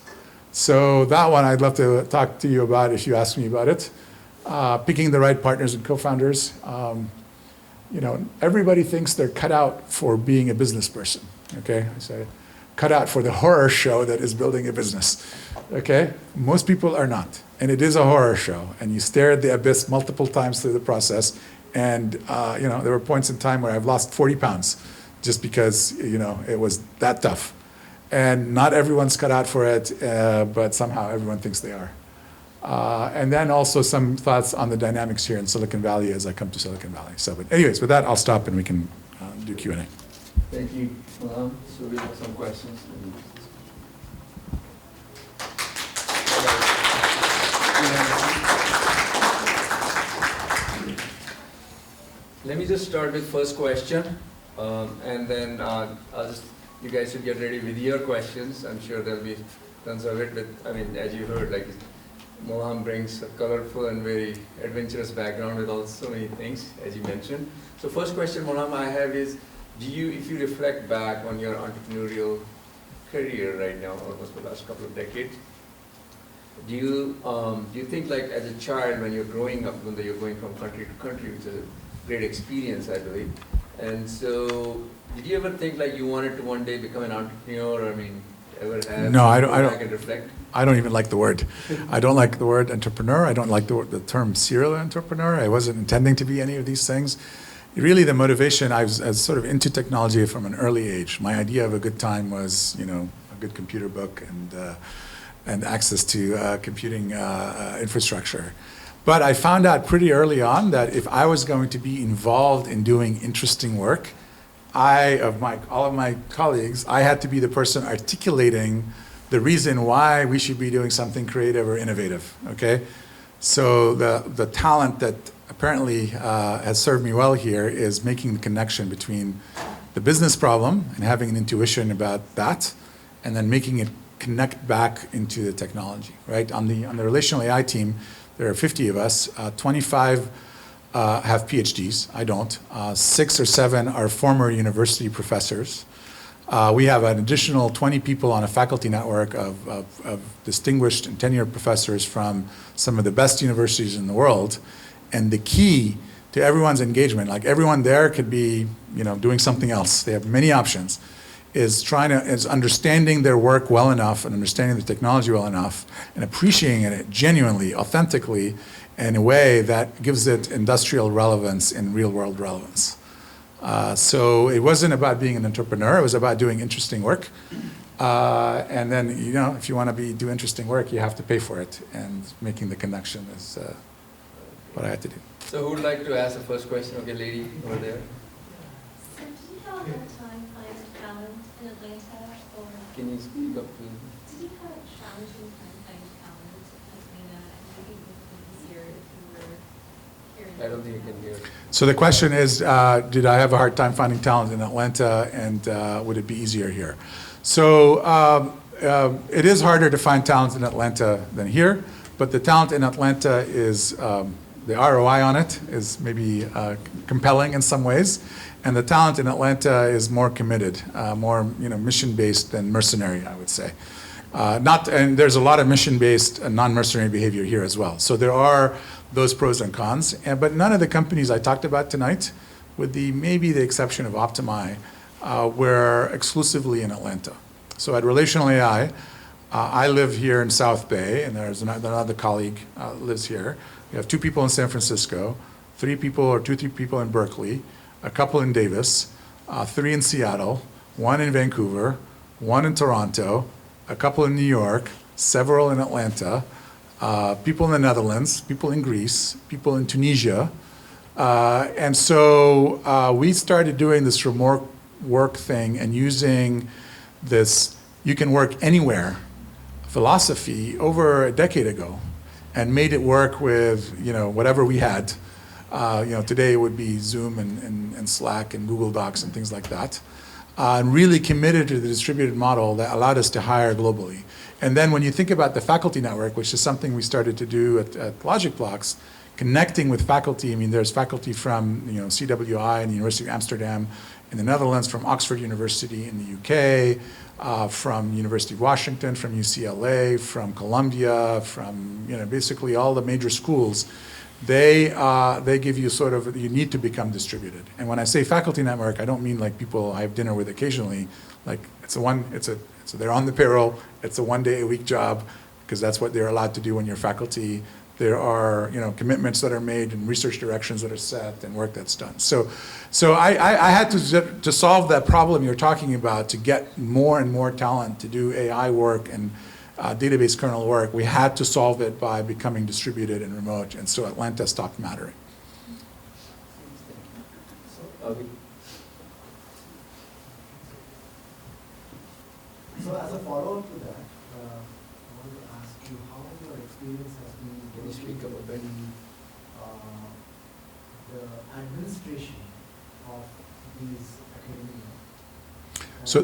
So that one I'd love to talk to you about if you ask me about it. Picking the right partners and co-founders. Everybody thinks they're cut out for being a business person, okay? I say, cut out for the horror show that is building a business, okay? Most people are not, and it is a horror show, and you stare at the abyss multiple times through the process, and there were points in time where I've lost 40 pounds just because, it was that tough. And not everyone's cut out for it, but somehow everyone thinks they are. And then also some thoughts on the dynamics here in Silicon Valley as I come to Silicon Valley. So, but anyways, with that, I'll stop and we can do Q&A. Thank you. So we have some questions. Let me just start with first question, and then you guys should get ready with your questions. I'm sure there'll be tons of it, but as you heard, like Molham brings a colorful and very adventurous background with so many things, as you mentioned. So first question, Molham, I have is, if you reflect back on your entrepreneurial career right now, almost the last couple of decades, do you think like as a child when you're growing up, when you're going from country to country, which is a great experience, I believe, and so did you ever think like you wanted to one day become an entrepreneur? Ever have? No, I back and reflect? I don't even like the word. I don't like the word entrepreneur. I don't like the term serial entrepreneur. I wasn't intending to be any of these things. Really, the motivation, I was sort of into technology from an early age. My idea of a good time was, a good computer book and access to computing infrastructure. But I found out pretty early on that if I was going to be involved in doing interesting work, all of my colleagues, I had to be the person articulating the reason why we should be doing something creative or innovative, okay? So the talent that apparently has served me well here is making the connection between the business problem and having an intuition about that, and then making it connect back into the technology, right? On the relational AI team, there are 50 of us, 25 have PhDs, I don't. 6 or 7 are former university professors. We have an additional 20 people on a faculty network of distinguished and tenured professors from some of the best universities in the world. And the key to everyone's engagement, like everyone there could be doing something else. They have many options. is understanding their work well enough and understanding the technology well enough and appreciating it genuinely, authentically, in a way that gives it industrial relevance and real-world relevance. So it wasn't about being an entrepreneur, it was about doing interesting work. And then, if you want to do interesting work, you have to pay for it, and making the connection is what I had to do. So who would like to ask the first question? Okay, lady over there. So did you have a hard time finding talent in Atlanta, or Can you speak up, please? did you have a challenging time finding talent in Atlanta, and maybe it would be easier if you were here in I don't think you can hear. So the question is, did I have a hard time finding talent in Atlanta, and would it be easier here? So it is harder to find talent in Atlanta than here, but the talent in Atlanta is, the ROI on it is maybe compelling in some ways, and the talent in Atlanta is more committed, more mission-based than mercenary, I would say. And there's a lot of mission-based and non-mercenary behavior here as well. So there are those pros and cons, but none of the companies I talked about tonight, with maybe the exception of Optimi, were exclusively in Atlanta. So at RelationalAI, I live here in South Bay, and there's another colleague lives here. We have 2 people in San Francisco, 3 people in Berkeley, a couple in Davis, 3 in Seattle, 1 in Vancouver, 1 in Toronto, a couple in New York, several in Atlanta, people in the Netherlands, people in Greece, people in Tunisia. And so we started doing this remote work thing and using this you can work anywhere philosophy over a decade ago, and made it work with whatever we had. Today it would be Zoom and Slack and Google Docs and things like that. And really committed to the distributed model that allowed us to hire globally. And then when you think about the faculty network, which is something we started to do at LogicBlox, connecting with faculty. I mean, there's faculty from CWI and the University of Amsterdam in the Netherlands, from Oxford University in the UK, from University of Washington, from UCLA, from Columbia, from basically all the major schools. They give you you need to become distributed. And when I say faculty network, I don't mean like people I have dinner with occasionally. Like they're on the payroll. It's a 1-day-a-week job, because that's what they're allowed to do when you're faculty. There are commitments that are made and research directions that are set and work that's done. So I had to solve that problem you're talking about, to get more and more talent to do AI work and database kernel work. We had to solve it by becoming distributed and remote, and so Atlanta stopped mattering. So as a follow-up to that, I want to ask you how your experience has been working with the administration of these academia. So,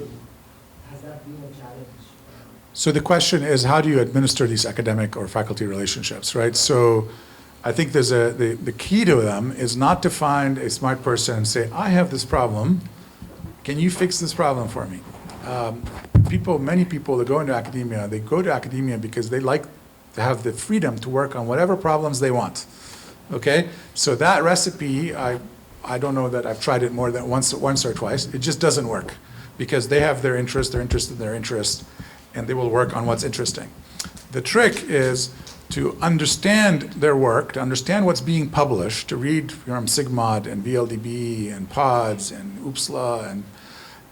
has that been a challenge? So the question is, how do you administer these academic or faculty relationships, right? So I think there's the key to them is not to find a smart person and say, I have this problem, can you fix this problem for me? Many people that go into academia, they go to academia because they like to have the freedom to work on whatever problems they want, okay? So that recipe, I don't know that I've tried it more than once or twice. It just doesn't work, because they have their interest, they're interested in their interest, and they will work on what's interesting. The trick is to understand their work, to understand what's being published, to read from Sigmod and VLDB and PODS and OOPSLA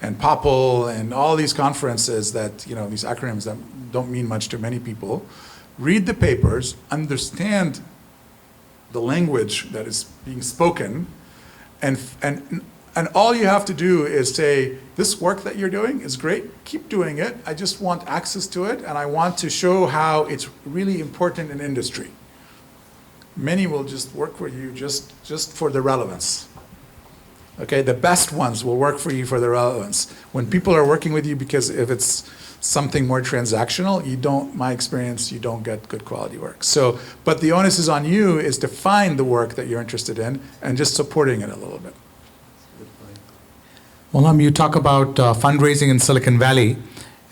and POPL and all these conferences that, these acronyms that don't mean much to many people. Read the papers, understand the language that is being spoken, and all you have to do is say, this work that you're doing is great, keep doing it, I just want access to it, and I want to show how it's really important in industry. Many will just work for you just for the relevance. Okay, the best ones will work for you for the relevance. When people are working with you because if it's something more transactional, my experience, you don't get good quality work. So, but the onus is on you is to find the work that you're interested in and just supporting it a little bit. Molham, you talk about fundraising in Silicon Valley,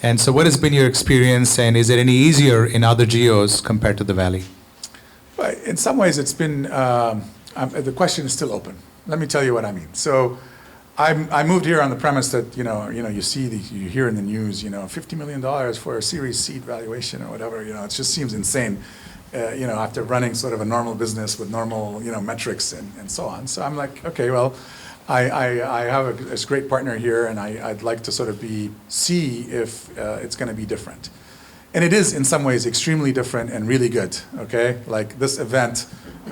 and so what has been your experience, and is it any easier in other geos compared to the Valley? Well, in some ways it's been, the question is still open. Let me tell you what I mean. So I moved here on the premise that, you hear in the news, $50 million for a Series Seed valuation or whatever, it just seems insane, after running sort of a normal business with normal, metrics and so on. So I'm like, okay, well, I have this great partner here, and I'd like to sort of see if it's going to be different. And it is, in some ways, extremely different and really good, okay? Like, this event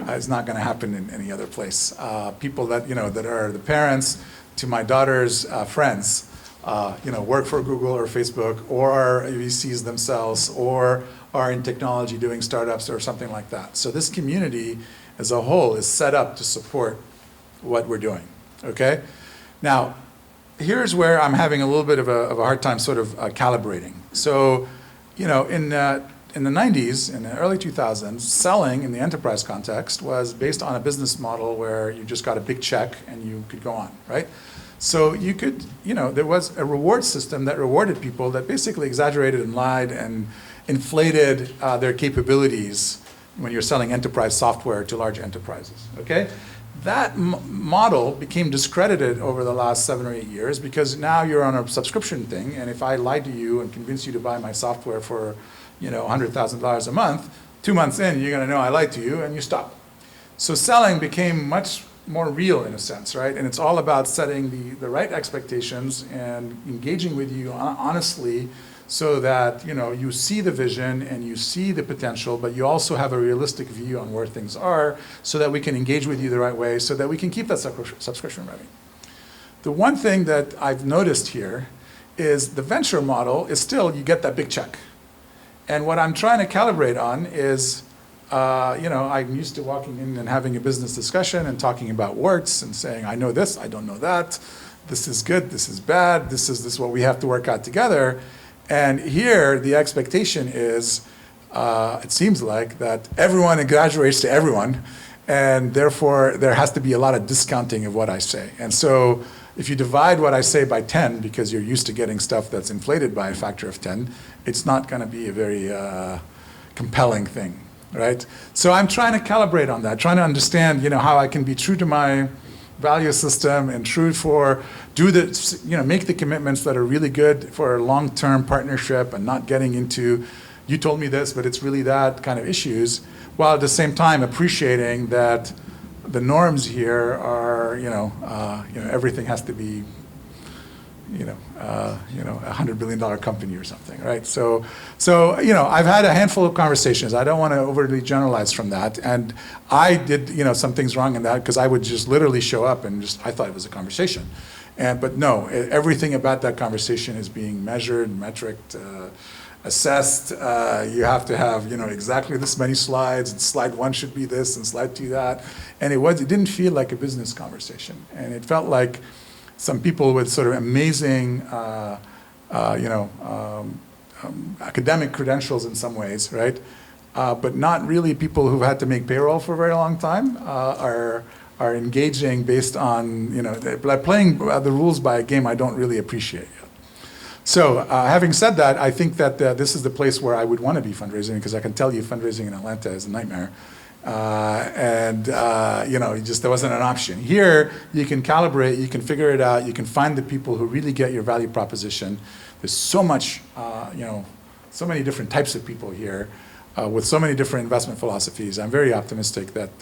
is not going to happen in any other place. People that, that are the parents to my daughter's friends, work for Google or Facebook, or are VCs themselves, or are in technology doing startups or something like that. So this community as a whole is set up to support what we're doing, okay? Now, here's where I'm having a little bit of a hard time sort of calibrating. So, in the 90s, in the early 2000s, selling in the enterprise context was based on a business model where you just got a big check and you could go on, right? So you could, there was a reward system that rewarded people that basically exaggerated and lied and inflated their capabilities when you're selling enterprise software to large enterprises, okay? That model became discredited over the last 7 or 8 years because now you're on a subscription thing, and if I lied to you and convinced you to buy my software for, $100,000 a month, 2 months in, you're gonna know I lied to you, and you stop. So selling became much more real in a sense, right? And it's all about setting the right expectations and engaging with you honestly so that, you see the vision and you see the potential, but you also have a realistic view on where things are so that we can engage with you the right way so that we can keep that subscription revenue. The one thing that I've noticed here is the venture model is still, you get that big check. And what I'm trying to calibrate on is, I'm used to walking in and having a business discussion and talking about warts and saying, I know this, I don't know that, this is good, this is bad, this is what we have to work out together. And here, the expectation is, it seems like, that everyone exaggerates to everyone, and therefore there has to be a lot of discounting of what I say. And so if you divide what I say by 10, because you're used to getting stuff that's inflated by a factor of 10, it's not going to be a very compelling thing, right? So I'm trying to calibrate on that, trying to understand, how I can be true to my value system and true for make the commitments that are really good for a long-term partnership and not getting into, you told me this, but it's really that kind of issues, while at the same time appreciating that the norms here are, everything has to be, $100 billion company or something, right? So I've had a handful of conversations. I don't want to overly generalize from that, and I did, some things wrong in that because I would just literally show up and I thought it was a conversation, but no, everything about that conversation is being measured, metriced, assessed. You have to have, exactly this many slides, and slide 1 should be this, and slide 2 that, and it didn't feel like a business conversation, and it felt like some people with sort of amazing, academic credentials in some ways, right? But not really people who've had to make payroll for a very long time are engaging based on, they're playing the rules by a game I don't really appreciate yet. So having said that, I think that this is the place where I would want to be fundraising, because I can tell you fundraising in Atlanta is a nightmare. There wasn't an option. Here, you can calibrate, you can figure it out, you can find the people who really get your value proposition. There's so much, so many different types of people here with so many different investment philosophies. I'm very optimistic that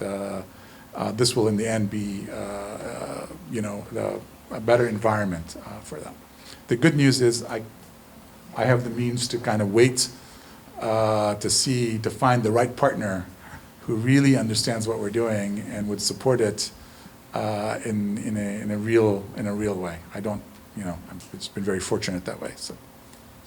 this will in the end be, a better environment for them. The good news is I have the means to kind of wait to find the right partner who really understands what we're doing and would support it in a real way. I don't, it's been very fortunate that way. So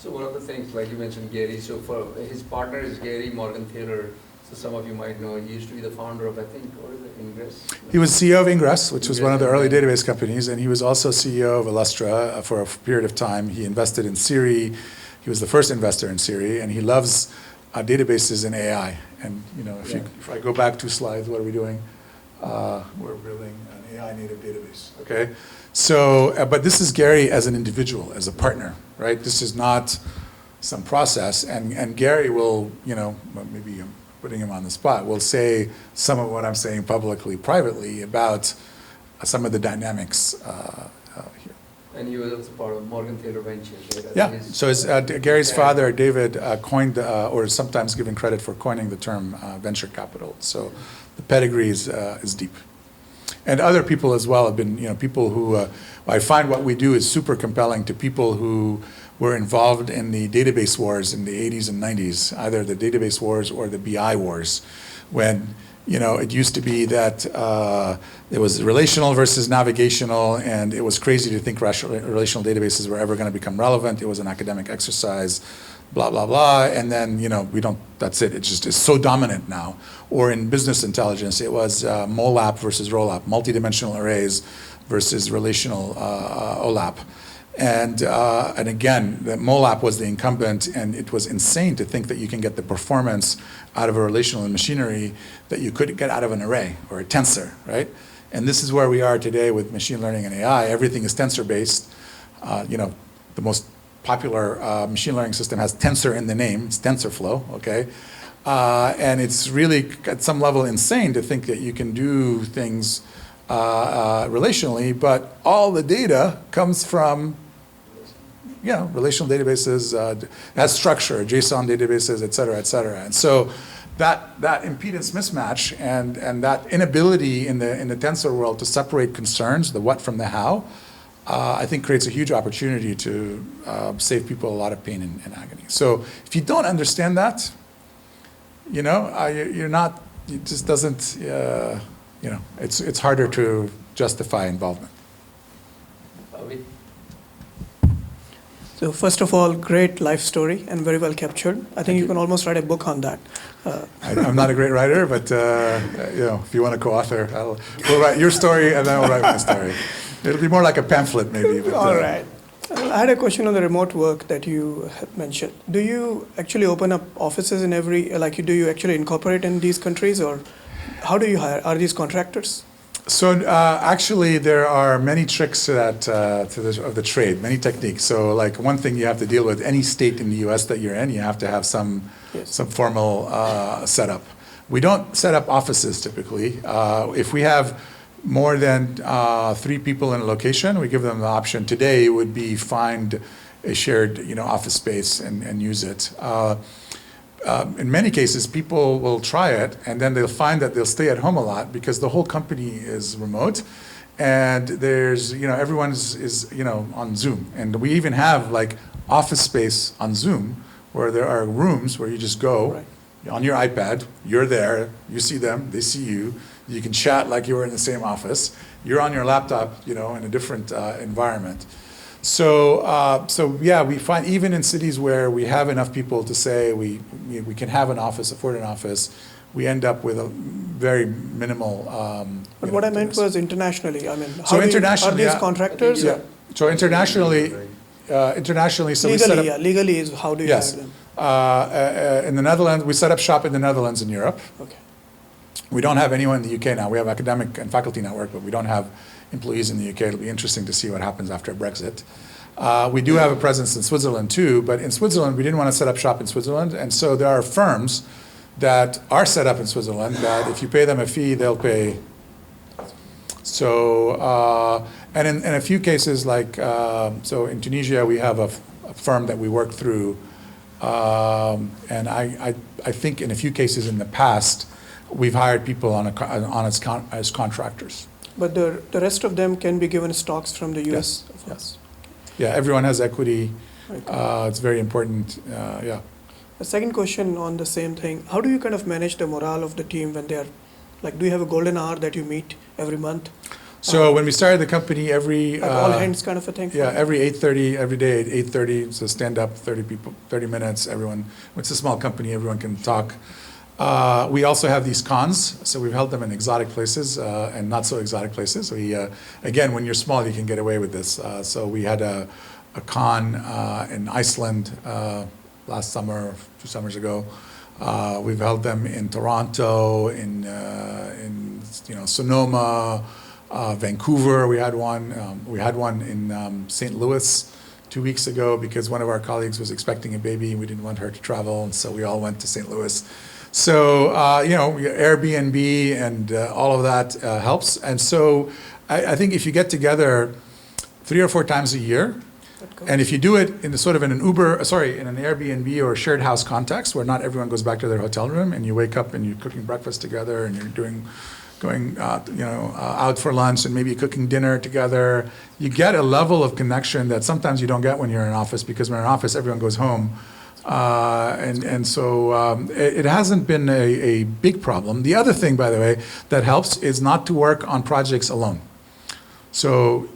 one of the things, like you mentioned, Gary. So for his partner is Gary Morgan Taylor. So some of you might know he used to be the founder of, I think, what is it, Ingress? He was CEO of Ingress, which was one of the early database companies, and he was also CEO of Illustra for a period of time. He invested in Siri. He was the first investor in Siri, and he loves databases and AI. And if I go back 2 slides, what are we doing? We're building an AI native database. Okay, so but this is Gary as an individual, as a partner, right? This is not some process. And Gary will, maybe I'm putting him on the spot, will say some of what I'm saying publicly, privately about some of the dynamics And he was also part of Morgan Taylor Ventures, right? I Yeah, think his- so Gary's father, David, coined, or is sometimes given credit for coining the term venture capital. So the pedigree is deep. And other people as well have been, people who, I find what we do is super compelling to people who were involved in the database wars in the 80s and 90s, either the database wars or the BI wars, when it used to be that it was relational versus navigational, and it was crazy to think relational databases were ever going to become relevant. It was an academic exercise, blah, blah, blah, and then, that's it. It's just, it's so dominant now. Or in business intelligence, it was MOLAP versus ROLAP, multidimensional arrays versus relational OLAP. And again, the MOLAP was the incumbent, and it was insane to think that you can get the performance out of a relational machinery that you could get out of an array or a tensor, right? And this is where we are today with machine learning and AI. Everything is tensor-based. The most popular machine learning system has tensor in the name. It's TensorFlow, okay? And it's really, at some level, insane to think that you can do things relationally, but all the data comes from relational databases, has structure, JSON databases, et cetera, et cetera. And so that impedance mismatch and that inability in the tensor world to separate concerns, the what from the how, I think creates a huge opportunity to save people a lot of pain and agony. So if you don't understand that, you're not, it just doesn't, it's harder to justify involvement. So first of all, great life story and very well captured. I think you can almost write a book on that. I'm not a great writer, but if you want to co-author, we'll write your story and then I'll write my story. It'll be more like a pamphlet, maybe. But, all right. I had a question on the remote work that you have mentioned. Do you actually open up offices in do you actually incorporate in these countries, or how do you hire? Are these contractors? So actually, there are many tricks to that of the trade, many techniques. So like one thing you have to deal with, any state in the U.S. that you're in, you have to have some formal setup. We don't set up offices typically. If we have more than 3 people in a location, we give them the option. Today would be find a shared office space and use it. In many cases, people will try it, and then they'll find that they'll stay at home a lot because the whole company is remote, and there's everyone is on Zoom, and we even have like office space on Zoom where there are rooms where you just go on your iPad. You're there, you see them, they see you. You can chat like you were in the same office. You're on your laptop, in a different environment. So yeah, we find even in cities where we have enough people to say we can have an office, afford an office, we end up with a very minimal. But what I meant was internationally. I mean, so internationally, are these contractors? Yeah. So internationally, so legally, we set up. yeah. Legally is how do you Yes. hire them? In the Netherlands, we set up shop in the Netherlands and Europe. Okay. We don't have anyone in the UK now. We have academic and faculty network, but we don't have employees in the UK. It'll be interesting to see what happens after Brexit. We do have a presence in Switzerland too, but in Switzerland, we didn't want to set up shop in Switzerland, and so there are firms that are set up in Switzerland that if you pay them a fee, they'll pay. So, and in a few cases, like, so in Tunisia, we have a firm that we work through, and I think in a few cases in the past, we've hired people as contractors. But the rest of them can be given stocks from the U.S. Yes. Yeah, everyone has equity. It's very important. Yeah. The second question on the same thing: how do you kind of manage the morale of the team when they are, like, do you have a golden hour that you meet every month? So when we started the company, every all hands kind of a thing. Yeah, every 8:30 every day at 8:30. So stand up, 30 people, 30 minutes. Everyone. It's a small company. Everyone can talk. We also have these cons, so we've held them in exotic places and not so exotic places. We, again, when you're small, you can get away with this. So we had a con in Iceland last summer, 2 summers ago. We've held them in Toronto, in Sonoma, Vancouver. We had one. We had one in St. Louis 2 weeks ago because one of our colleagues was expecting a baby and we didn't want her to travel, and so we all went to St. Louis. So, Airbnb and all of that helps. And so I think if you get together 3 or 4 times a year. And if you do it in in an in an Airbnb or shared house context where not everyone goes back to their hotel room, and you wake up and you're cooking breakfast together and you're going out for lunch and maybe cooking dinner together, you get a level of connection that sometimes you don't get when you're in an office, because when you're in an office, everyone goes home. So it hasn't been a big problem. The other thing, by the way, that helps is not to work on projects alone. So,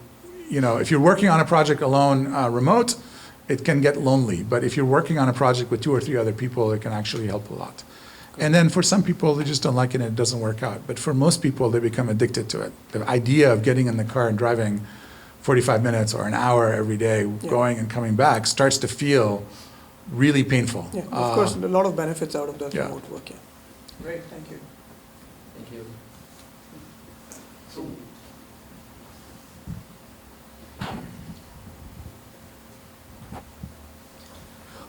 if you're working on a project alone remote, it can get lonely. But if you're working on a project with 2 or 3 other people, it can actually help a lot. And then for some people, they just don't like it and it doesn't work out. But for most people, they become addicted to it. The idea of getting in the car and driving 45 minutes or an hour every day, going and coming back, starts to feel really painful. Yeah, of course, a lot of benefits out of that Yeah. remote work. Yeah. Great, thank you. Thank you. So,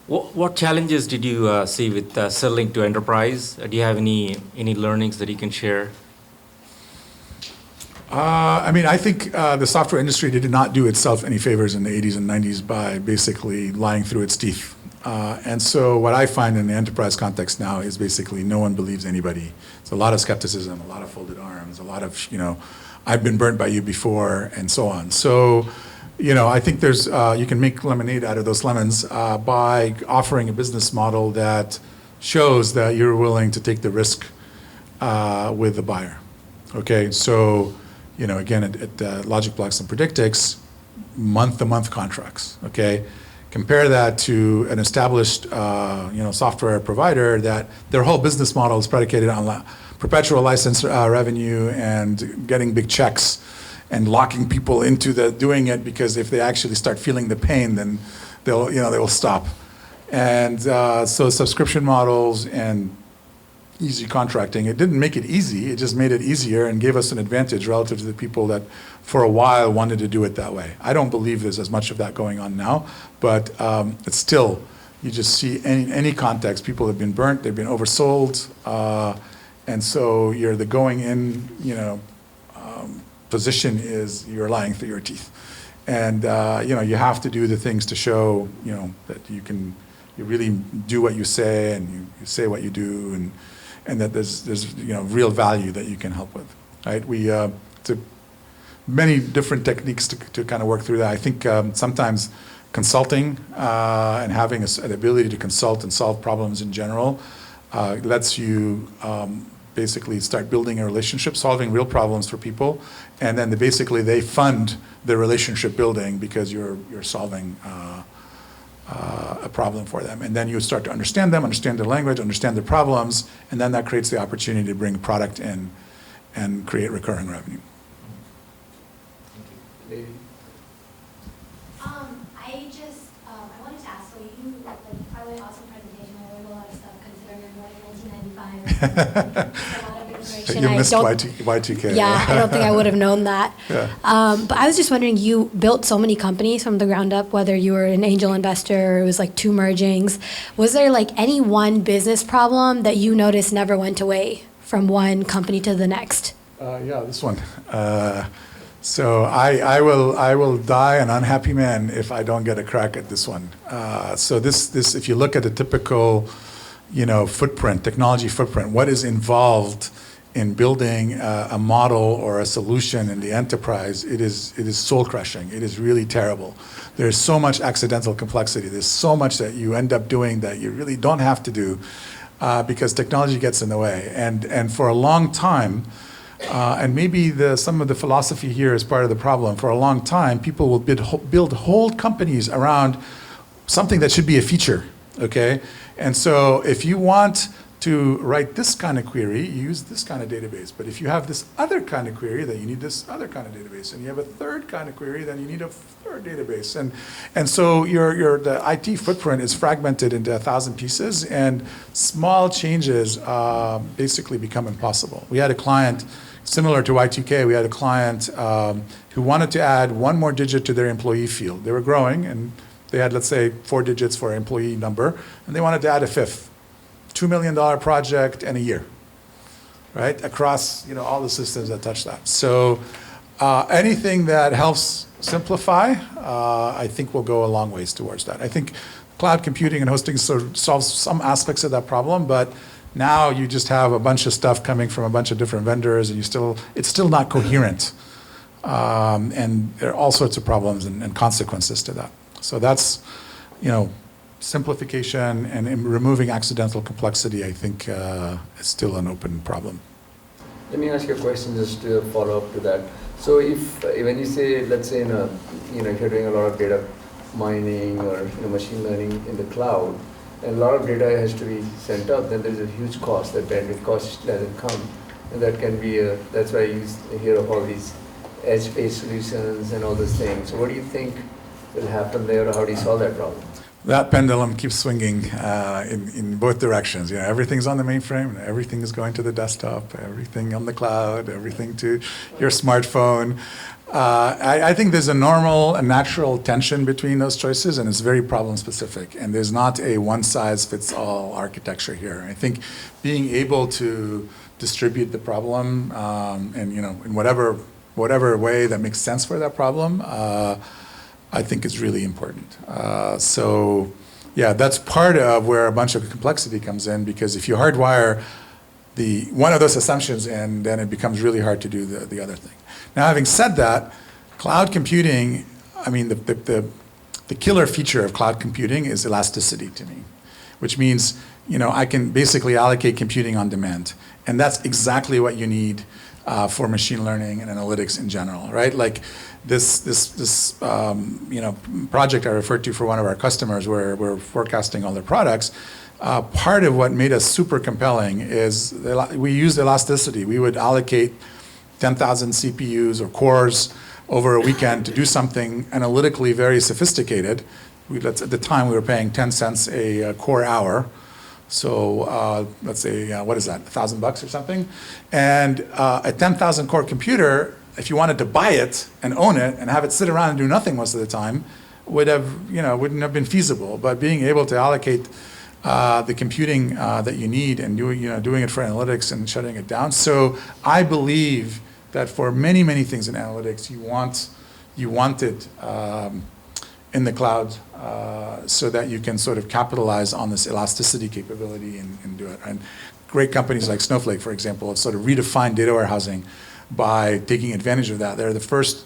What challenges did you see with selling to enterprise? Do you have any learnings that you can share? I think the software industry did not do itself any favors in the 80s and 90s by basically lying through its teeth. And so what I find in the enterprise context now is basically no one believes anybody. It's a lot of skepticism, a lot of folded arms, a lot of, I've been burnt by you before, and so on. So, I think there's you can make lemonade out of those lemons by offering a business model that shows that you're willing to take the risk with the buyer. Okay, so, again, at LogicBlox and Predictix, month-to-month contracts, okay? Compare that to an established, software provider that their whole business model is predicated on perpetual license revenue and getting big checks and locking people into doing it, because if they actually start feeling the pain, then they will stop. And so subscription models and easy contracting, it didn't make it easy, it just made it easier and gave us an advantage relative to the people that for a while wanted to do it that way. I don't believe there's as much of that going on now, but it's still, you just see any context, people have been burnt, they've been oversold, and so the going in, position is you're lying through your teeth. And you have to do the things to show, that you really do what you say, and you say what you do, and that there's real value that you can help with, right? Many different techniques to kind of work through that. I think sometimes consulting and having an ability to consult and solve problems in general lets you basically start building a relationship, solving real problems for people, and then they fund the relationship building because you're solving a problem for them. And then you start to understand them, understand their language, understand their problems, and then that creates the opportunity to bring product in and create recurring revenue. Lady. I wanted to ask, so you, probably awesome presentation, I learned a lot of stuff considering I'm born in 1995. A lot of information. You missed Y2K. Yeah, I don't think I would have known that. Yeah. But I was just wondering, you built so many companies from the ground up, whether you were an angel investor, or it was like 2 mergings. Was there any one business problem that you noticed never went away from one company to the next? Yeah, this one. So I will die an unhappy man if I don't get a crack at this one. So this if you look at the typical, footprint, technology footprint, what is involved in building a model or a solution in the enterprise, it is soul crushing. It is really terrible. There's so much accidental complexity. There's so much that you end up doing that you really don't have to do because technology gets in the way. And for a long time, and maybe some of the philosophy here is part of the problem. For a long time, people will build whole companies around something that should be a feature, okay? And so if you want to write this kind of query, you use this kind of database. But if you have this other kind of query, then you need this other kind of database. And you have a third kind of query, then you need a third database. And so the IT footprint is fragmented into 1,000 pieces, and small changes basically become impossible. We had a client, similar to Y2K, we had a client who wanted to add 1 more digit to their employee field. They were growing, and they had, let's say, 4 digits for employee number, and they wanted to add a 5th. $2 million project and a year, right? Across all the systems that touch that. So anything that helps simplify, I think will go a long ways towards that. I think cloud computing and hosting sort of solves some aspects of that problem, but now you just have a bunch of stuff coming from a bunch of different vendors, and it's still not coherent. And there are all sorts of problems and consequences to that. So that's, simplification and removing accidental complexity, I think, is still an open problem. Let me ask you a question just to follow up to that. So when you say, let's say, if you're doing a lot of data mining or machine learning in the cloud, and a lot of data has to be sent up, then there's a huge cost. That bandwidth cost doesn't come, and that can be that's why you hear of all these edge-based solutions and all those things. So what do you think will happen there, or how do you solve that problem? That pendulum keeps swinging in both directions. Everything's on the mainframe, everything is going to the desktop, everything on the cloud, everything to your smartphone. I think there's a natural tension between those choices, and it's very problem specific. And there's not a one-size-fits-all architecture here. I think being able to distribute the problem, and in whatever way that makes sense for that problem, I think is really important. So, yeah, that's part of where a bunch of complexity comes in, because if you hardwire one of those assumptions in, then it becomes really hard to do the other thing. Now, having said that, cloud computing, the killer feature of cloud computing is elasticity to me, which means, I can basically allocate computing on demand. And that's exactly what you need for machine learning and analytics in general, right? Like this project I referred to for one of our customers where we're forecasting all their products. Part of what made us super compelling is we used elasticity. We would allocate 10,000 CPUs or cores over a weekend to do something analytically very sophisticated. At the time, we were paying 10 cents a core hour. So let's say, what is that, $1,000 or something? And a 10,000 core computer, if you wanted to buy it and own it and have it sit around and do nothing most of the time, wouldn't have been feasible. But being able to allocate the computing that you need and doing it for analytics and shutting it down. So I believe that for many, many things in analytics, you want it in the cloud so that you can sort of capitalize on this elasticity capability and do it. And great companies like Snowflake, for example, have sort of redefined data warehousing by taking advantage of that. They're the first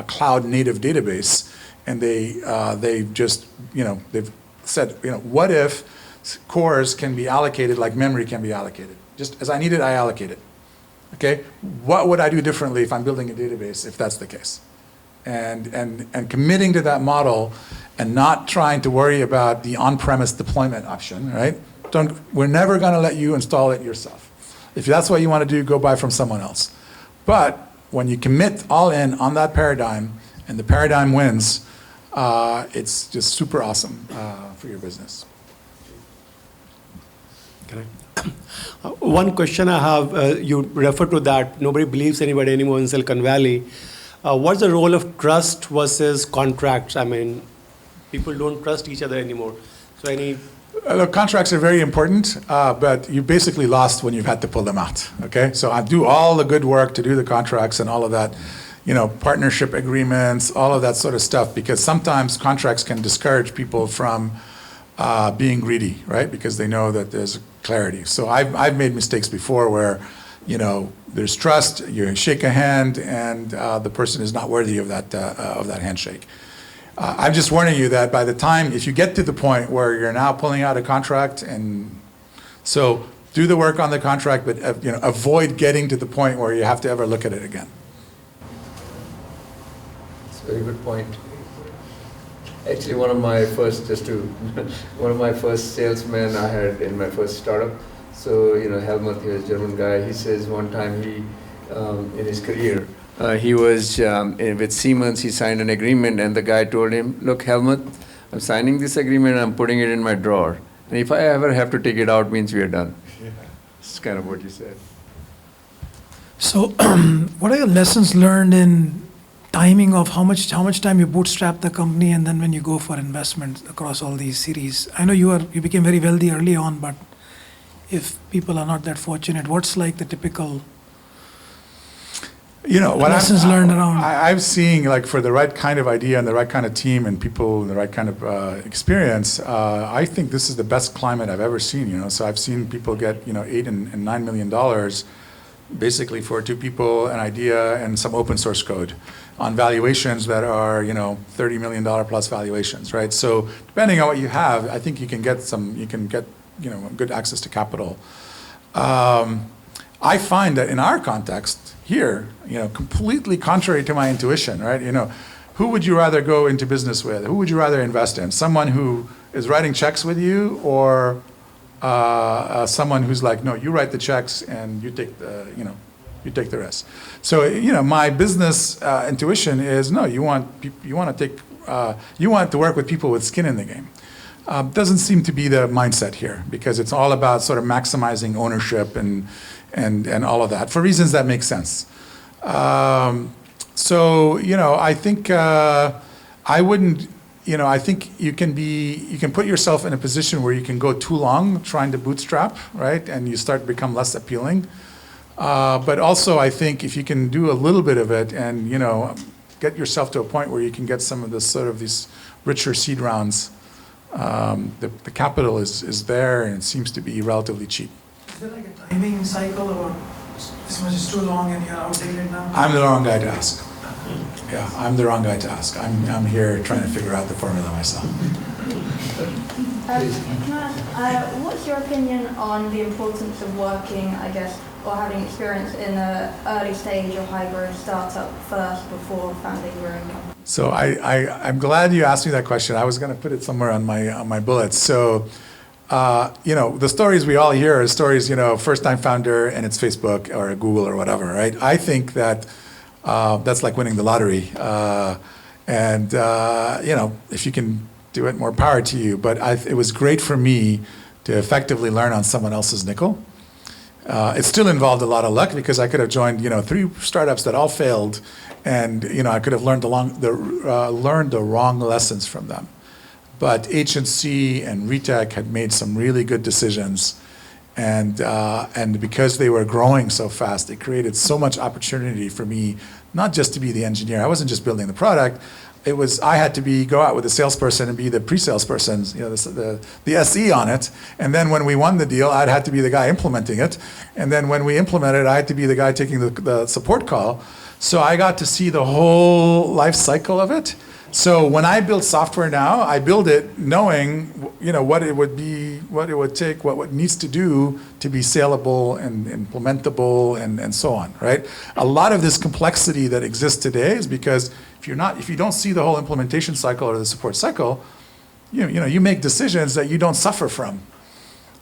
cloud native database, and they've just, they've said, what if cores can be allocated like memory can be allocated? Just as I need it, I allocate it. Okay? What would I do differently if I'm building a database if that's the case? And committing to that model and not trying to worry about the on-premise deployment option, right? We're never going to let you install it yourself. If that's what you want to do, go buy from someone else. But when you commit all in on that paradigm and the paradigm wins, it's just super awesome for your business. One question I have, you refer to that nobody believes anybody anymore in Silicon Valley. What's the role of trust versus contracts? I mean, people don't trust each other anymore. So Look, contracts are very important, but you basically lost when you've had to pull them out, okay? So I do all the good work to do the contracts and all of that, partnership agreements, all of that sort of stuff, because sometimes contracts can discourage people from being greedy, right? Because they know that there's clarity. So I've made mistakes before where, there's trust, you shake a hand, and the person is not worthy of that handshake. I'm just warning you that by the time, if you get to the point where you're now pulling out a contract, and so do the work on the contract, but avoid getting to the point where you have to ever look at it again. That's a very good point. Actually, one of my first salesmen I had in my first startup. So, Helmut, he was a German guy. He says one time in his career, he was with Siemens, he signed an agreement, and the guy told him, look, Helmut, I'm signing this agreement, I'm putting it in my drawer. And if I ever have to take it out, means we are done. Yeah. That's kind of what you said. So what are your lessons learned in timing of how much time you bootstrap the company and then when you go for investment across all these series? I know you became very wealthy early on, but if people are not that fortunate, what's like the typical? What Lessons learned around. I've seen, like, for the right kind of idea and the right kind of team and people and the right kind of experience, I think this is the best climate I've ever seen. So I've seen people get $8 and $9 million basically for two people, an idea, and some open source code on valuations that are $30 million plus valuations, right? So depending on what you have, I think you can get good access to capital. I find that in our context here, completely contrary to my intuition, right? Who would you rather go into business with? Who would you rather invest in? Someone who is writing checks with you, or someone who's like, no, you write the checks and you take the rest. So my business intuition is no. You want to work with people with skin in the game. Doesn't seem to be the mindset here, because it's all about sort of maximizing ownership and all of that for reasons that make sense. So I think I wouldn't. I think you can put yourself in a position where you can go too long trying to bootstrap, right? And you start to become less appealing. But also, I think if you can do a little bit of it and, get yourself to a point where you can get some of this sort of these richer seed rounds, the capital is there and it seems to be relatively cheap. Is there like a timing cycle, or this much is too long and you're outdated now? I'm the wrong guy to ask. Yeah, I'm the wrong guy to ask. I'm here trying to figure out the formula myself. What's your opinion on the importance of working, I guess, or having experience in an early stage or high growth startup first before founding your own company? So I'm glad you asked me that question. I was going to put it somewhere on my bullets. So, the stories we all hear are stories, first time founder and it's Facebook or Google or whatever, right? I think that that's like winning the lottery. If you can do it, more power to you. But it was great for me to effectively learn on someone else's nickel. It still involved a lot of luck, because I could have joined, 3 startups that all failed, and I could have learned the wrong lessons from them. But HNC and Retech had made some really good decisions, and because they were growing so fast, it created so much opportunity for me, not just to be the engineer. I wasn't just building the product. I had to go out with the salesperson and be the pre-sales person, the SE on it. And then when we won the deal, I'd had to be the guy implementing it. And then when we implemented, I had to be the guy taking the support call. So I got to see the whole life cycle of it. So when I build software now, I build it knowing, what it would be, what it would take, what it needs to do to be saleable and implementable and so on, right? A lot of this complexity that exists today is because if you don't see the whole implementation cycle or the support cycle, you make decisions that you don't suffer from.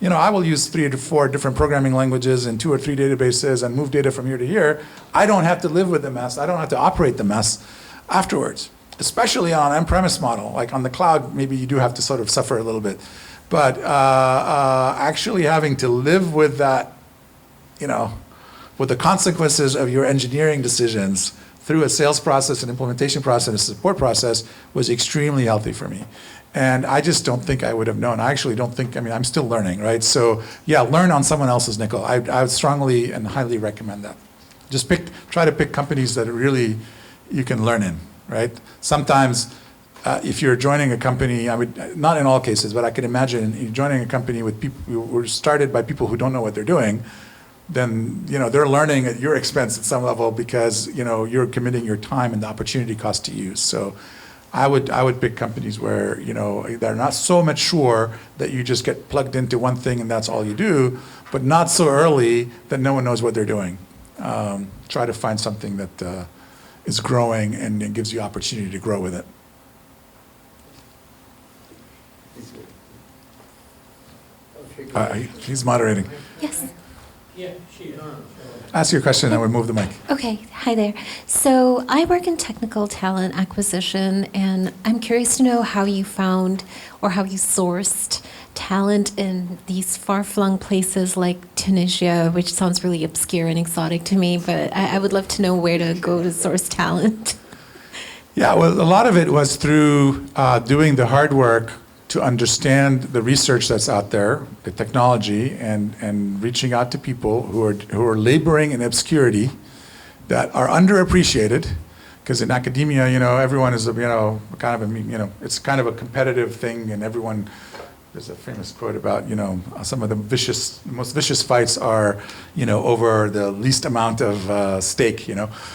I will use 3 to 4 different programming languages and 2 or 3 databases and move data from here to here. I don't have to live with the mess. I don't have to operate the mess afterwards. Especially on an on-premise model. Like on the cloud, maybe you do have to sort of suffer a little bit. But actually having to live with that, with the consequences of your engineering decisions through a sales process, an implementation process, a support process was extremely healthy for me. And I just don't think I would have known. I actually don't think, I'm still learning, right? So yeah, learn on someone else's nickel. I would strongly and highly recommend that. Just try to pick companies that really you can learn in. Right? Sometimes, if you're joining a company, not in all cases, but I could imagine you're joining a company with people who were started by people who don't know what they're doing, then they're learning at your expense at some level because you're committing your time and the opportunity cost to you. So, I would pick companies where they're not so mature that you just get plugged into one thing and that's all you do, but not so early that no one knows what they're doing. Try to find something that is growing and it gives you opportunity to grow with it. He's moderating. Yes. Ask your question and we'll move the mic. Okay, hi there. So I work in technical talent acquisition, and I'm curious to know how you found or how you sourced talent in these far-flung places like Tunisia, which sounds really obscure and exotic to me, but I would love to know where to go to source talent. Yeah, well, a lot of it was through doing the hard work to understand the research that's out there, the technology, and reaching out to people who are laboring in obscurity that are underappreciated, because in academia, everyone is, kind of, it's kind of a competitive thing, and everyone, there's a famous quote about, some of the most vicious fights are, over the least amount of stake,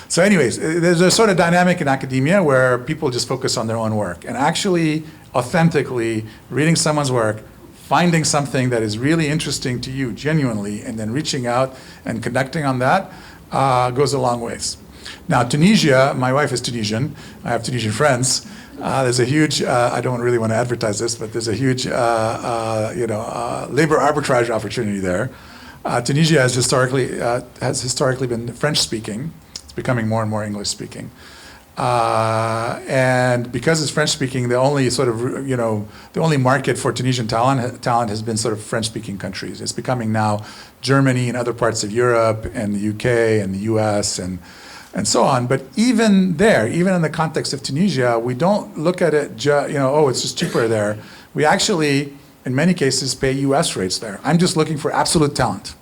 So anyways, there's a sort of dynamic in academia where people just focus on their own work, and actually, authentically, reading someone's work, finding something that is really interesting to you genuinely, and then reaching out and connecting on that goes a long ways. Now, Tunisia, my wife is Tunisian. I have Tunisian friends. There's a huge, I don't really want to advertise this, but there's a huge, labor arbitrage opportunity there. Tunisia has historically been French-speaking. It's becoming more and more English-speaking. And because it's French-speaking, the only sort of, the only market for Tunisian talent has been sort of French-speaking countries. It's becoming now Germany and other parts of Europe and the UK and the US and so on. But even there, even in the context of Tunisia, we don't look at it, it's just cheaper there. We actually, in many cases, pay US rates there. I'm just looking for absolute talent.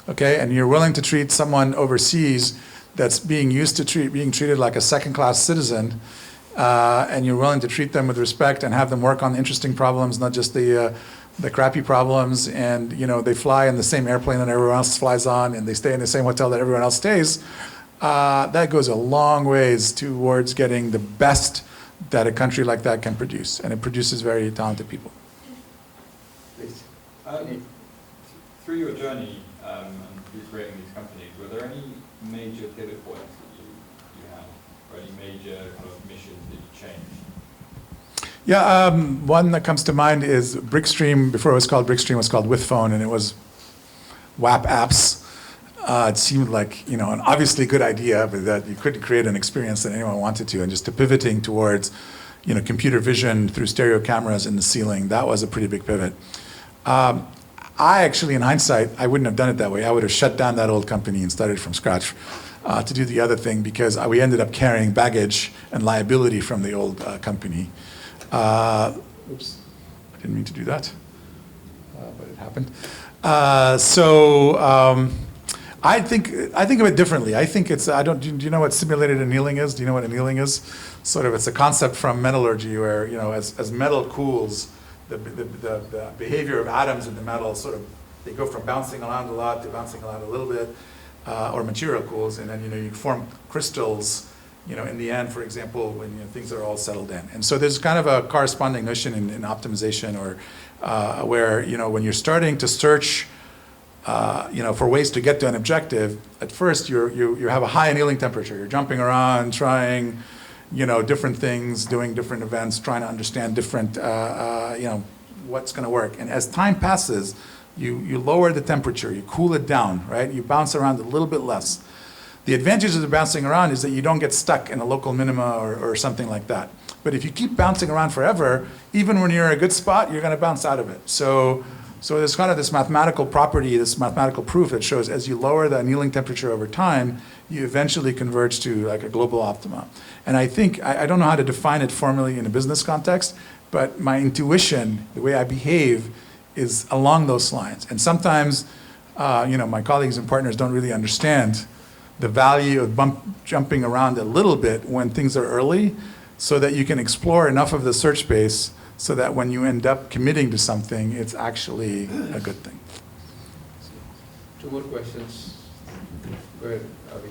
Okay, and you're willing to treat someone overseas that's being treated like a second-class citizen, and you're willing to treat them with respect and have them work on interesting problems, not just the crappy problems, and they fly in the same airplane that everyone else flies on, and they stay in the same hotel that everyone else stays. That goes a long ways towards getting the best that a country like that can produce, and it produces very talented people. Please. Through your journey and through creating these companies, were there any major pivot points that you had, or any major kind of missions that you changed? Yeah, one that comes to mind is Brickstream. Before it was called Brickstream, it was called Withphone, and it was WAP apps. It seemed like an obviously good idea, but that you couldn't create an experience that anyone wanted to, and just to pivoting towards computer vision through stereo cameras in the ceiling, that was a pretty big pivot. I actually, in hindsight, I wouldn't have done it that way. I would have shut down that old company and started from scratch to do the other thing, because we ended up carrying baggage and liability from the old company. Oops, I didn't mean to do that, but it happened. I think of it differently. I think it's, do you know what simulated annealing is? Do you know what annealing is? Sort of, it's a concept from metallurgy where, as metal cools, the behavior of atoms in the metal sort of, they go from bouncing around a lot to bouncing around a little bit, or material cools, and then, you form crystals, in the end, for example, when things are all settled in. And so there's kind of a corresponding notion in optimization, or where, when you're starting to search for ways to get to an objective, at first you have a high annealing temperature. You're jumping around, trying, different things, doing different events, trying to understand different, what's going to work. And as time passes, you lower the temperature, you cool it down, right? You bounce around a little bit less. The advantage of the bouncing around is that you don't get stuck in a local minima or something like that. But if you keep bouncing around forever, even when you're in a good spot, you're going to bounce out of it. So there's kind of this mathematical property, this mathematical proof that shows as you lower the annealing temperature over time, you eventually converge to like a global optima. And I think, I don't know how to define it formally in a business context, but my intuition, the way I behave, is along those lines. And sometimes, my colleagues and partners don't really understand the value of jumping around a little bit when things are early, so that you can explore enough of the search space so that when you end up committing to something, it's actually a good thing. Two more questions. Go ahead, Avi.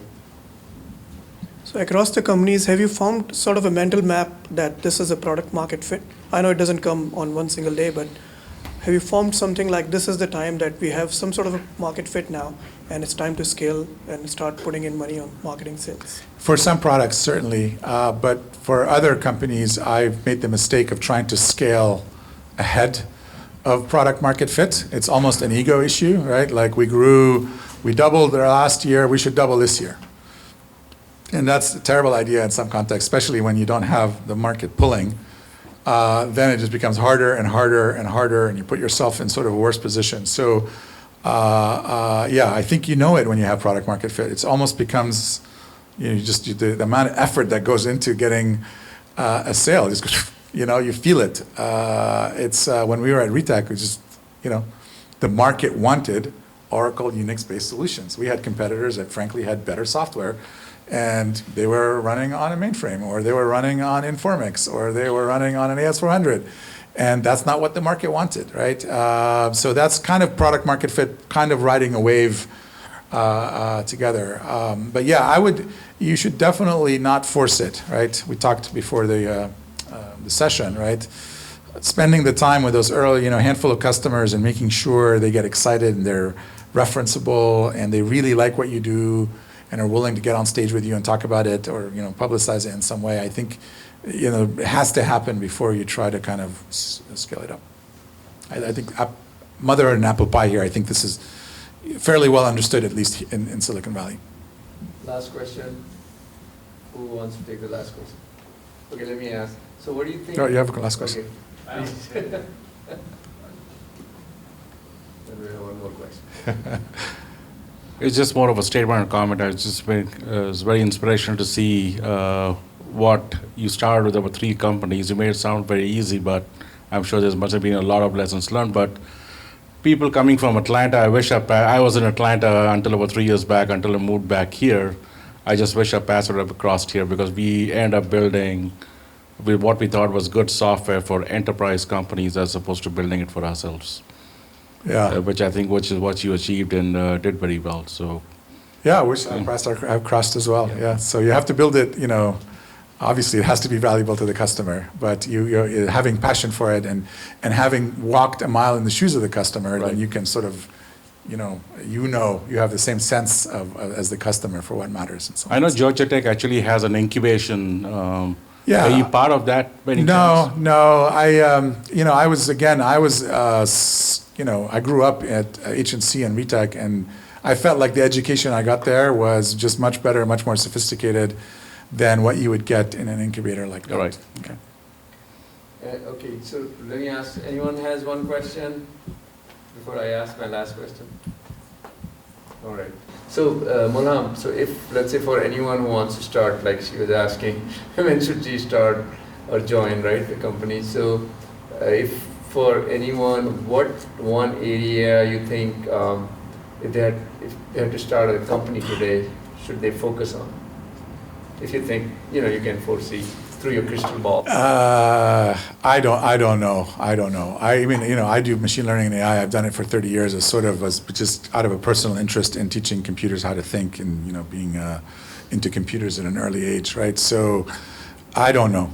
So across the companies, have you formed sort of a mental map that this is a product market fit? I know it doesn't come on one single day, but have you formed something like this is the time that we have some sort of a market fit now, and it's time to scale and start putting in money on marketing sales? For some products, certainly. But for other companies, I've made the mistake of trying to scale ahead of product market fit. It's almost an ego issue, right? Like we doubled last year, we should double this year. And that's a terrible idea in some contexts, especially when you don't have the market pulling. Then it just becomes harder and harder and harder, and you put yourself in sort of a worse position. So, I think you know it when you have product market fit. It almost becomes, the amount of effort that goes into getting a sale. Just, you feel it. It's when we were at Retak, it was just, the market wanted Oracle Unix-based solutions. We had competitors that frankly had better software, and they were running on a mainframe, or they were running on Informix, or they were running on an AS400. And that's not what the market wanted, right? So that's kind of product market fit, kind of riding a wave together. But yeah, you should definitely not force it, right? We talked before the session, right? Spending the time with those early, handful of customers and making sure they get excited and they're referenceable and they really like what you do and are willing to get on stage with you and talk about it or, publicize it in some way. I think, it has to happen before you try to kind of scale it up. I think mother and apple pie here, I think this is fairly well understood, at least in Silicon Valley. Last question. Who wants to take the last question? Okay, let me ask. So what do you think? Oh, you have a last question. Okay. Then we have one more question. It's just more of a statement and comment. It was very inspirational to see what you started with over 3 companies. You made it sound very easy, but I'm sure there must have been a lot of lessons learned. But people coming from Atlanta, I was in Atlanta until about 3 years back, until I moved back here. I just wish our paths would have crossed here because we end up building with what we thought was good software for enterprise companies as opposed to building it for ourselves. Yeah. Which is what you achieved and did very well. So. Yeah, I wish our paths have crossed as well. Yeah. So you have to build it, obviously it has to be valuable to the customer, but you're having passion for it and having walked a mile in the shoes of the customer, then you can sort of, you have the same sense as the customer for what matters. And so I know Georgia Tech actually has an incubation. Yeah. Are you part of that? No. I grew up at HNC and ReTech, and I felt like the education I got there was just much better, much more sophisticated than what you would get in an incubator like that. Right. Okay. Okay, so let me ask, anyone has one question before I ask my last question? All right. So, Molham, so if, let's say for anyone who wants to start, like she was asking, when should she start or join, right, the company? So, if for anyone, what one area you think, if they had to start a company today, should they focus on? If you think, you can foresee through your crystal ball. I don't know. I mean, I do machine learning and AI. I've done it for 30 years as just out of a personal interest in teaching computers how to think and, being into computers at an early age, right? So I don't know.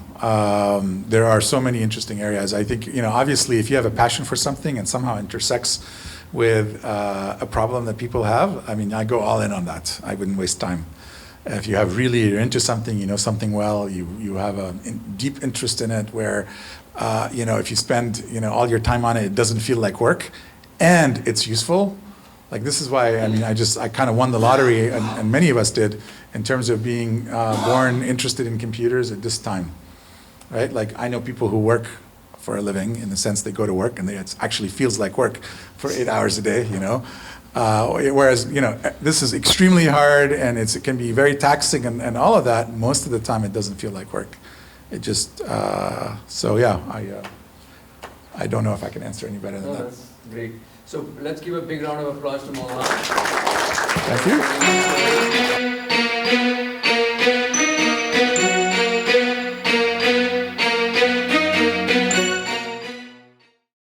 There are so many interesting areas. I think, obviously if you have a passion for something and somehow intersects with a problem that people have, I mean, I go all in on that. I wouldn't waste time. If you're into something, you know something well, you have a deep interest in it where, if you spend, all your time on it, it doesn't feel like work and it's useful. Like this is why, I mean, I kind of won the lottery and many of us did in terms of being born interested in computers at this time, right? Like I know people who work for a living in the sense they go to work and it actually feels like work for 8 hours a day, whereas, this is extremely hard and it can be very taxing and all of that. Most of the time it doesn't feel like work. It just, I don't know if I can answer any better than that. That's great. So let's give a big round of applause to Molham. Thank you.